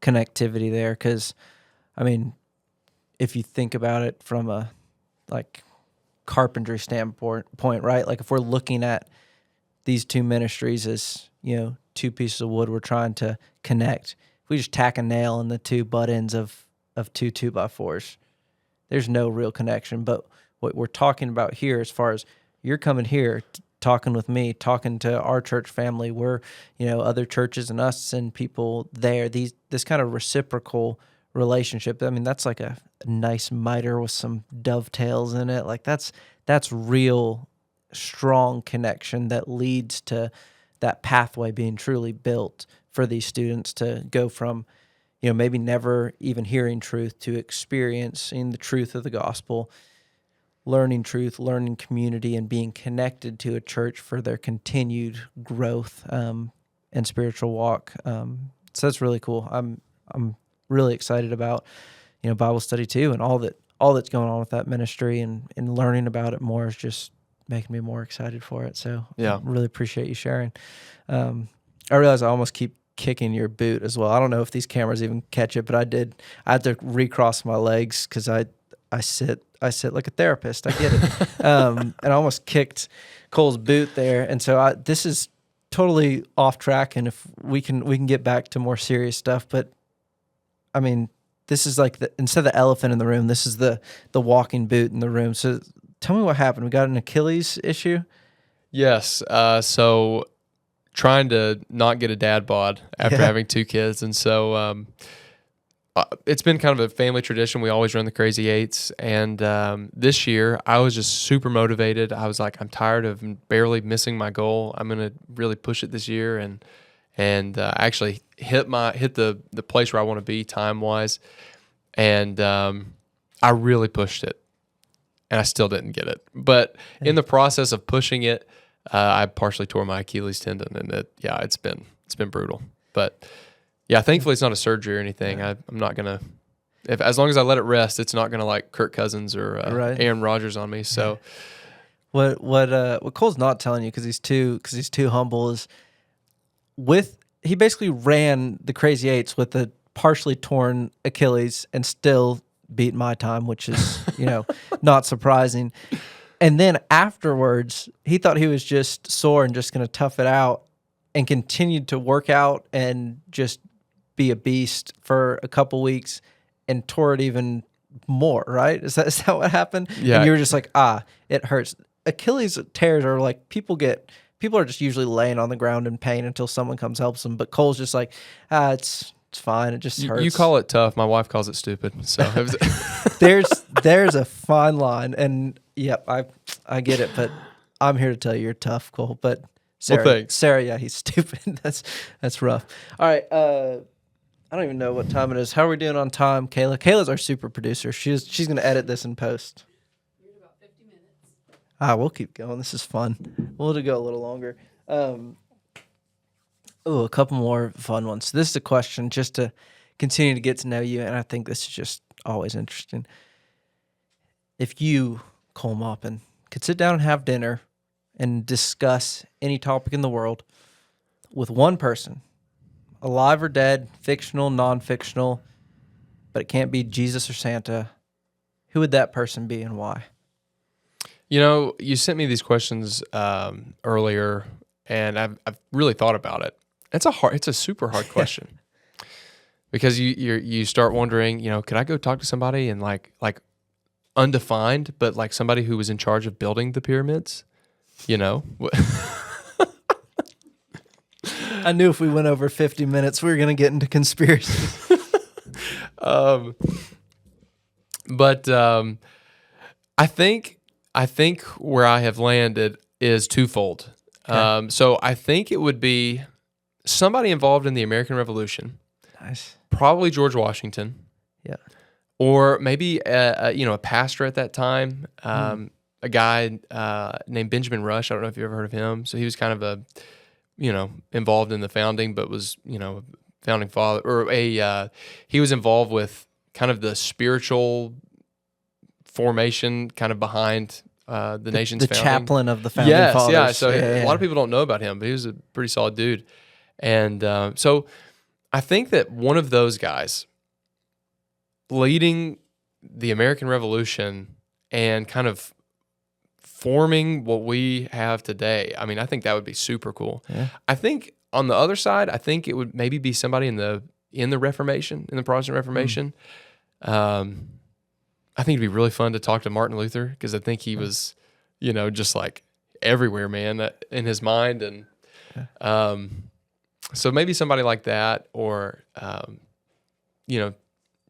connectivity there, because if you think about it from a carpentry standpoint, right? Like, if we're looking at these two ministries as, two pieces of wood we're trying to connect, if we just tack a nail in the two butt ends of two 2x4s, there's no real connection. But what we're talking about here, as far as you're coming here, talking with me, talking to our church family, we're, other churches and us and people there, this kind of reciprocal relationship. That's like a nice miter with some dovetails in it. Like, that's real strong connection that leads to that pathway being truly built for these students to go from, maybe never even hearing truth to experiencing the truth of the gospel, learning truth, learning community, and being connected to a church for their continued growth and spiritual walk. So that's really cool. I'm really excited about, Bible study too, and all that's going on with that ministry, and learning about it more is just making me more excited for it. So I really appreciate you sharing. I realize I almost keep kicking your boot as well. I don't know if these cameras even catch it, but I had to recross my legs because I sit like a therapist. I get it. And I almost kicked Cole's boot there. And so this is totally off track, and if we can get back to more serious stuff, but this is like instead of the elephant in the room, this is the walking boot in the room. So tell me what happened. We got an Achilles issue? Yes. So trying to not get a dad bod after having two kids. And so it's been kind of a family tradition. We always run the Crazy Eights. And this year I was just super motivated. I was like, I'm tired of barely missing my goal. I'm going to really push it this year. And actually hit the place where I want to be time-wise. And I really pushed it. And I still didn't get it. But in the process of pushing it, I partially tore my Achilles tendon, and it's been brutal. But yeah, thankfully it's not a surgery or anything. I'm not gonna, as long as I let it rest, it's not gonna like Kirk Cousins or Aaron Rodgers on me. So what Cole's not telling you, because he's too humble, is he basically ran the Crazy Eights with a partially torn Achilles and still beat my time, which is not surprising. And then afterwards, he thought he was just sore and just going to tough it out, and continued to work out and just be a beast for a couple weeks and tore it even more, right? Is that what happened? Yeah. And you were just like, it hurts. Achilles tears are like people are just usually laying on the ground in pain until someone comes helps them. But Cole's just like, it's fine. It just hurts. You call it tough. My wife calls it stupid. So it was there's a fine line, and yep, I get it. But I'm here to tell you you're tough, Cole. But Sarah, yeah, he's stupid. That's rough. All right. I don't even know what time it is. How are we doing on time, Kayla? Kayla's our super producer. She's going to edit this in post. You're at about 50 minutes. We'll keep going. This is fun. We'll go a little longer. A couple more fun ones. This is a question just to continue to get to know you, and I think this is just always interesting. If you, Cole Maupin, could sit down and have dinner and discuss any topic in the world with one person, alive or dead, fictional, non-fictional, but it can't be Jesus or Santa, who would that person be and why? You sent me these questions earlier, and I've really thought about it. It's a super hard question because you start wondering, could I go talk to somebody and like undefined, but like somebody who was in charge of building the pyramids, I knew if we went over 50 minutes, we were going to get into conspiracies. But I think where I have landed is twofold. Okay. So I think it would be somebody involved in the American Revolution. Nice. Probably George Washington. Yeah. Or maybe a pastor at that time. A guy named Benjamin Rush. I don't know if you've ever heard of him. So he was kind of involved in the founding, but was, a founding father, or he was involved with kind of the spiritual formation kind of behind the nation's founding. The chaplain of the founding fathers. Yeah. So a lot of people don't know about him, but he was a pretty solid dude. And so I think that one of those guys leading the American Revolution and kind of forming what we have today, I mean, I think that would be super cool. Yeah. I think on the other side, I think it would maybe be somebody in the Reformation, in the Protestant Reformation. I think it'd be really fun to talk to Martin Luther because I think he was, just like everywhere, man, in his mind. And so maybe somebody like that, or,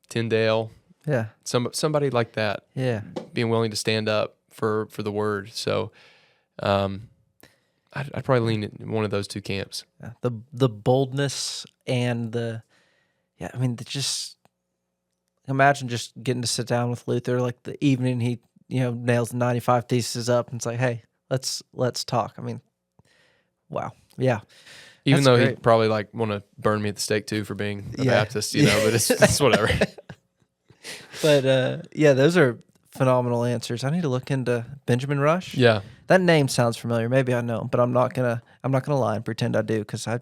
Tyndale. Yeah. Somebody like that. Yeah. Being willing to stand up for the word. So I'd probably lean in one of those two camps. Yeah. The boldness and just imagine just getting to sit down with Luther like the evening he nails 95 theses up and it's like, hey, let's talk. I mean, wow. Yeah. Even That's though great. he'd probably want to burn me at the stake too for being a Baptist, but it's whatever. But those are phenomenal answers. I need to look into Benjamin Rush. Yeah. That name sounds familiar. Maybe I know him, but I'm not gonna lie and pretend I do because I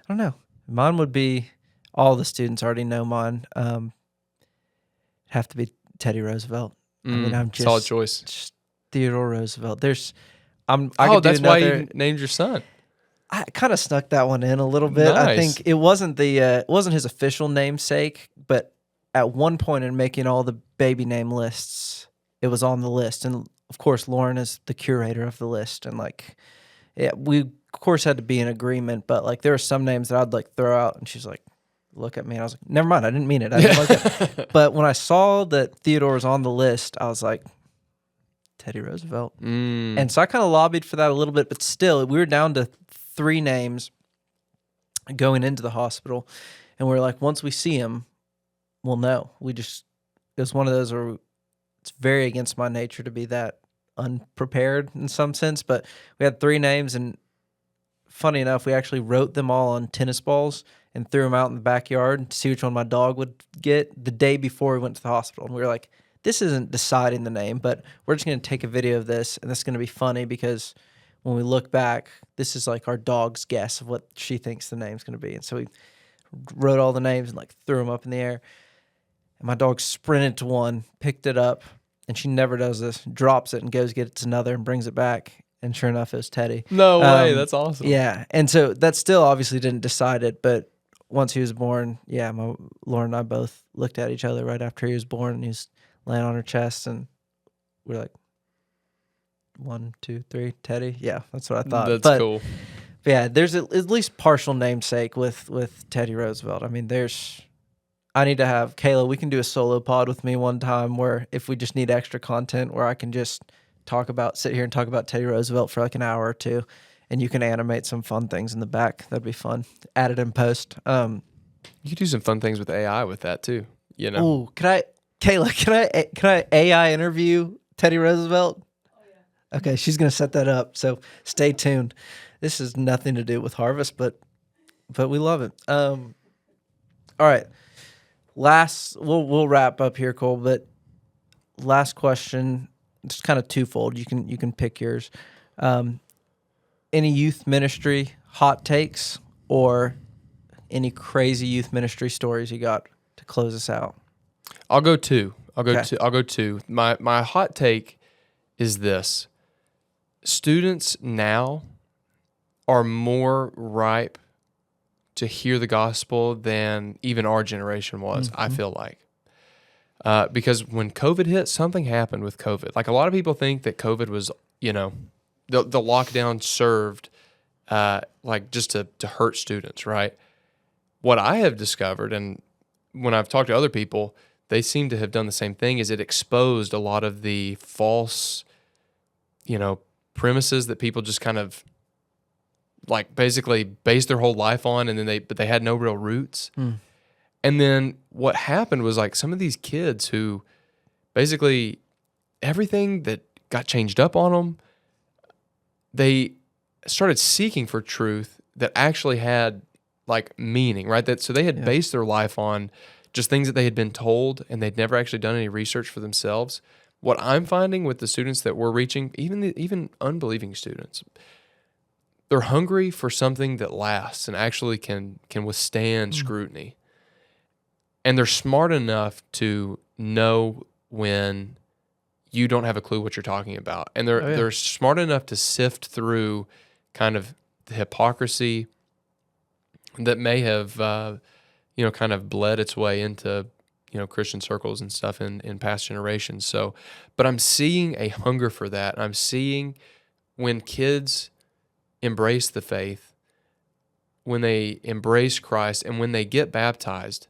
don't know. Mine would be all the students already know mine. Have to be Teddy Roosevelt. I mean, I'm just solid choice. Just Theodore Roosevelt. That's why you named your son. I kind of snuck that one in a little bit. Nice. I think it wasn't his official namesake, but at one point in making all the baby name lists, it was on the list. And of course, Lauren is the curator of the list. And we of course had to be in agreement, but there were some names that I'd throw out and she's like, look at me. And I was like, never mind. I didn't mean it. I didn't like it. But when I saw that Theodore was on the list, I was like, Teddy Roosevelt. And so I kind of lobbied for that a little bit, but still we were down to 3 names going into the hospital. And we're like, once we see him, we'll know. It was one of those where it's very against my nature to be that unprepared in some sense, but we had 3 names, and funny enough, we actually wrote them all on tennis balls and threw them out in the backyard to see which one my dog would get the day before we went to the hospital. And we were like, this isn't deciding the name, but we're just going to take a video of this, and this is going to be funny because when we look back, this is our dog's guess of what she thinks the name's going to be. And so we wrote all the names and threw them up in the air. And my dog sprinted to one, picked it up, and she never does this, drops it and goes gets another and brings it back. And sure enough, it was Teddy. No way. That's awesome. Yeah. And so that still obviously didn't decide it, but once he was born, Lauren and I both looked at each other right after he was born, and he was laying on her chest, and we're like, 1, 2, 3, Teddy. Yeah, that's what I thought. That's but, cool. but yeah, there's at least partial namesake with Teddy Roosevelt. I mean, I need to have Kayla. We can do a solo pod with me one time where if we just need extra content, where I can just sit here and talk about Teddy Roosevelt for like an hour or two, and you can animate some fun things in the back. That'd be fun. Add it in post. You could do some fun things with AI with that too. You know. Oh, Kayla? Can I AI interview Teddy Roosevelt? Okay, she's gonna set that up. So stay tuned. This has nothing to do with Harvest, but we love it. All right. We'll wrap up here, Cole. But last question, it's kind of twofold. You can pick yours. Any youth ministry hot takes or any crazy youth ministry stories you got to close us out? I'll go two. Okay. I'll go two. My hot take is this: students now are more ripe to hear the gospel than even our generation was, I feel like. Because when COVID hit, something happened with COVID. Like, a lot of people think that COVID was, the lockdown served like just to hurt students, right? What I have discovered, and when I've talked to other people, they seem to have done the same thing, is it exposed a lot of the false, premises that people just kind of like basically based their whole life on, and then they had no real roots. And then what happened was, like, some of these kids who basically everything that got changed up on them, they started seeking for truth that actually had like meaning, right? So they had based their life on just things that they had been told, and they'd never actually done any research for themselves. What I'm finding with the students that we're reaching, even unbelieving students, they're hungry for something that lasts and actually can withstand scrutiny. And they're smart enough to know when you don't have a clue what you're talking about. And they're smart enough to sift through kind of the hypocrisy that may have kind of bled its way into Christian circles and stuff in past generations. So, but I'm seeing a hunger for that. I'm seeing when kids embrace the faith, when they embrace Christ, and when they get baptized,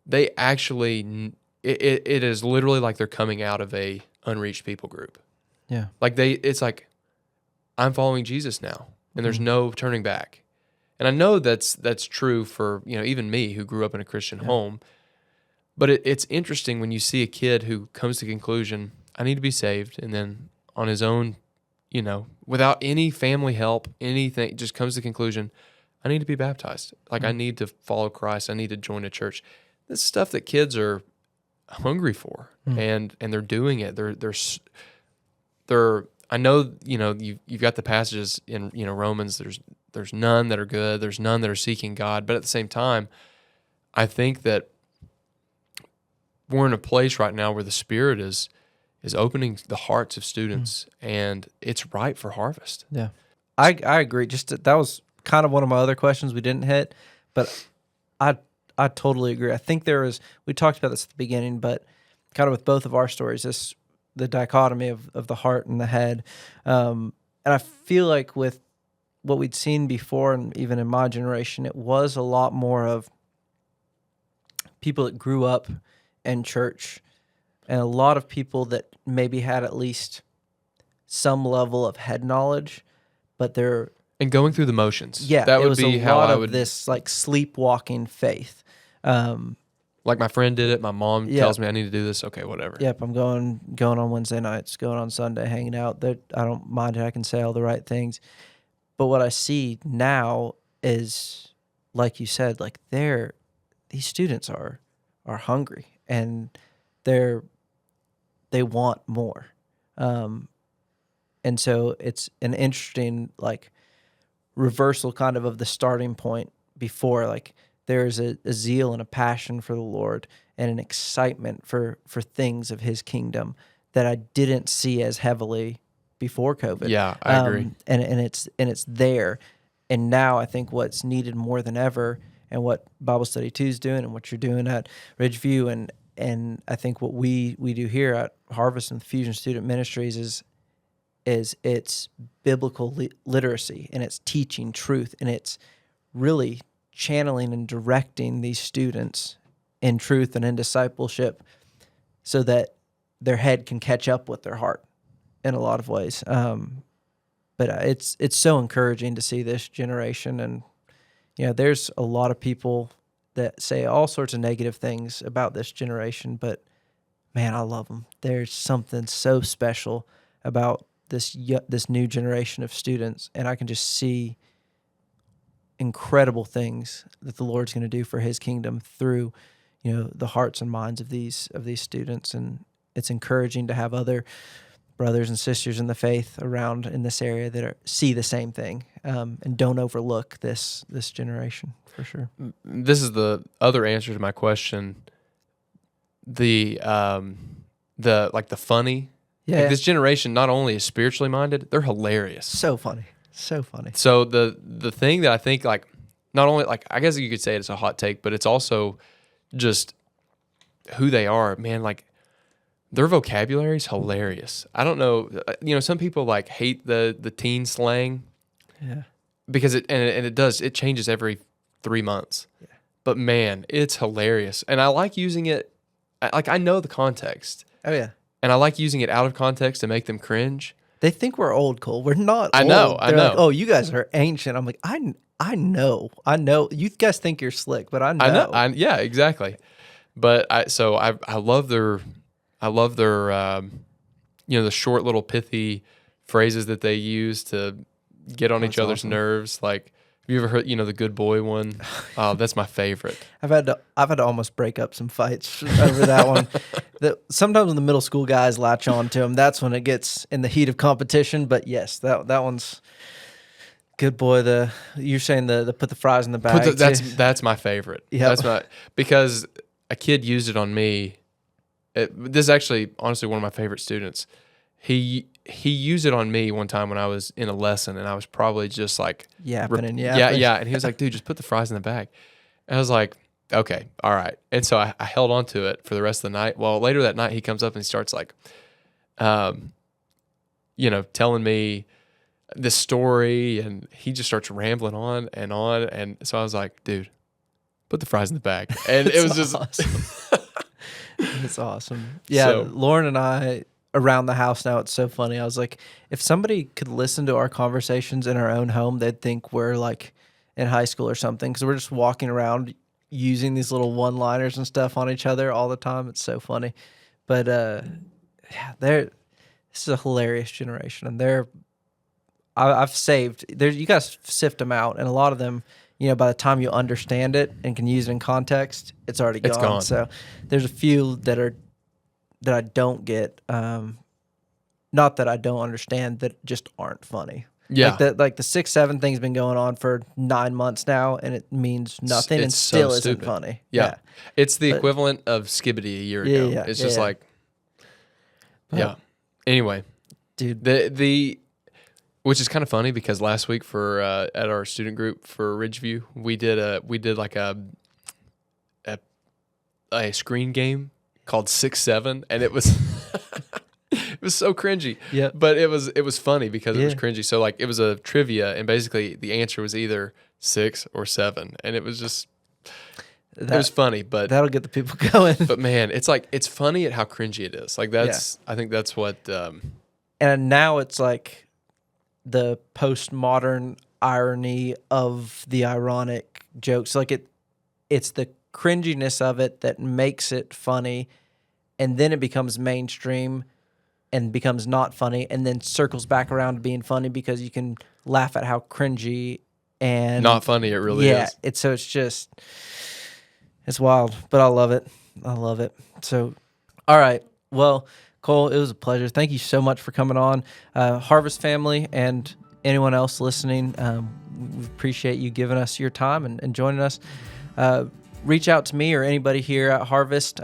they actually, it is literally like they're coming out of a unreached people group. Yeah. Like it's like, I'm following Jesus now, and there's no turning back. And I know that's true for, even me, who grew up in a Christian home. But it's interesting when you see a kid who comes to the conclusion, I need to be saved, and then on his own, without any family help, anything, just comes to the conclusion, I need to be baptized. Like, I need to follow Christ. I need to join a church. This is stuff that kids are hungry for, and they're doing it. They're. I know, you've got the passages in Romans. There's none that are good. There's none that are seeking God. But at the same time, I think that we're in a place right now where the Spirit is opening the hearts of students, and it's ripe for harvest. Yeah, I agree. That was kind of one of my other questions we didn't hit, but I totally agree. I think we talked about this at the beginning, but kind of with both of our stories, the dichotomy of the heart and the head. And I feel like with what we'd seen before, and even in my generation, it was a lot more of people that grew up in church, and a lot of people that maybe had at least some level of head knowledge, but they're and going through the motions. Yeah, that it would was be a how lot I of would. this like sleepwalking faith. Like my friend did it. My mom tells me I need to do this. Okay, whatever. Yep, I'm going on Wednesday nights, going on Sunday, hanging out. That I don't mind it. I can say all the right things. But what I see now is, like you said, like these students are hungry, and they want more. And so it's an interesting like reversal kind of the starting point before. Like, there's a zeal and a passion for the Lord and an excitement for things of His kingdom that I didn't see as heavily before COVID. Yeah, I agree. And it's there. And now I think what's needed more than ever and what Bible Study 2 is doing and what you're doing at Ridgeview. And I think what we do here at Harvest and Fusion Student Ministries is it's biblical literacy, and it's teaching truth, and it's really channeling and directing these students in truth and in discipleship so that their head can catch up with their heart in a lot of ways. But it's so encouraging to see this generation. And, there's a lot of people that say all sorts of negative things about this generation, but man, I love them. There's something so special about this new generation of students, and I can just see incredible things that the Lord's going to do for His kingdom through, the hearts and minds of these students. And it's encouraging to have other brothers and sisters in the faith around in this area that see the same thing, and don't overlook this generation, for sure. This is the other answer to my question. The funny. Yeah. Like, this generation not only is spiritually minded, they're hilarious. So funny. So funny. So the thing that I think, like, not only, like, I guess you could say it's a hot take, but it's also just who they are, man. Like, their vocabulary is hilarious. I don't know, some people like hate the teen slang. Yeah. Because it changes every 3 months. Yeah. But man, it's hilarious. And I like using it, like, I know the context. Oh yeah. And I like using it out of context to make them cringe. They think we're old, Cole. We're not I old. know. They're like, oh, you guys are ancient. I'm like, I know. You guys think you're slick, but I know. Yeah, exactly. But I love their the short little pithy phrases that they use to get on each other's nerves. Like, have you ever heard, the good boy one? Oh, that's my favorite. I've had to almost break up some fights over that one. Sometimes when the middle school guys latch on to them, that's when it gets in the heat of competition. But yes, that one's good boy. You're saying the put the fries in the bag. That's my favorite. Yeah, because a kid used it on me. This is actually honestly one of my favorite students. He used it on me one time when I was in a lesson, and I was probably just like yapping. Yeah. And he was like, "Dude, just put the fries in the bag." And I was like, "Okay, all right." And so I held on to it for the rest of the night. Well, later that night, he comes up and he starts like, telling me this story, and he just starts rambling on. And so I was like, "Dude, put the fries in the bag." And it was just awesome. It's awesome. Yeah, So, Lauren and I around the house now, it's so funny. I was like, if somebody could listen to our conversations in our own home, they'd think we're like in high school or something, because we're just walking around using these little one-liners and stuff on each other all the time. It's so funny. But this is a hilarious generation, and I've saved. You guys sift them out, and a lot of them, by the time you understand it and can use it in context, it's already gone. It's gone. So there's a few that I don't get, not that I don't understand, that just aren't funny. yeah. Like the 6-7 thing's been going on for 9 months now, and it means nothing, and It's so still isn't stupid. funny. Yeah. It's the equivalent of Skibbity a year ago. Yeah, It's just like, But- yeah. Anyway, Dude. the which is kind of funny, because last week for at our student group for Ridgeview, we did like a screen game called 6-7, and it was it was so cringy. Yeah. But it was funny because it was Yeah. cringy. So like, it was a trivia, and basically the answer was either 6 or 7, and it was just it was funny, but That'll get the people going. but man, it's funny at how cringy it is. Like, I think that's what And now it's like the postmodern irony of the ironic jokes. Like it's the cringiness of it that makes it funny, and then it becomes mainstream and becomes not funny, and then circles back around to being funny because you can laugh at how cringy and not funny it really is. It's wild, but I love it. So, all right. Well, Cole, it was a pleasure. Thank you so much for coming on. Harvest family and anyone else listening, we appreciate you giving us your time and joining us. Reach out to me or anybody here at Harvest.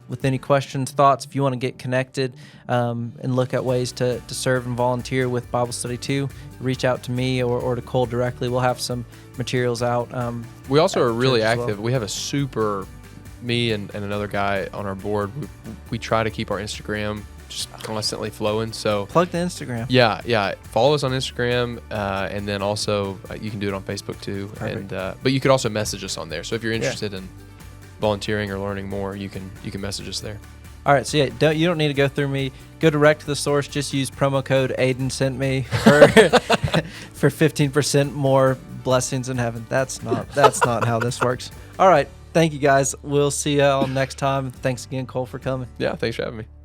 with any questions, thoughts, if you want to get connected and look at ways to serve and volunteer with Bible Study 2, reach out to me or to Cole directly. We'll have some materials out. We also are really church as well. active. We have me and another guy on our board. We try to keep our Instagram just constantly flowing. So Plug the Instagram. yeah. Follow us on Instagram, and then also you can do it on Facebook too. Perfect. And but you could also message us on there. So if you're interested in volunteering or learning more, you can message us there. All right, so yeah, you don't need to go through me. Go direct to the source. Just use promo code Aidan sent me for 15% more blessings in heaven. That's not how this works. All right, thank you guys. We'll see y'all next time. Thanks again, Cole, for coming. Yeah, thanks for having me.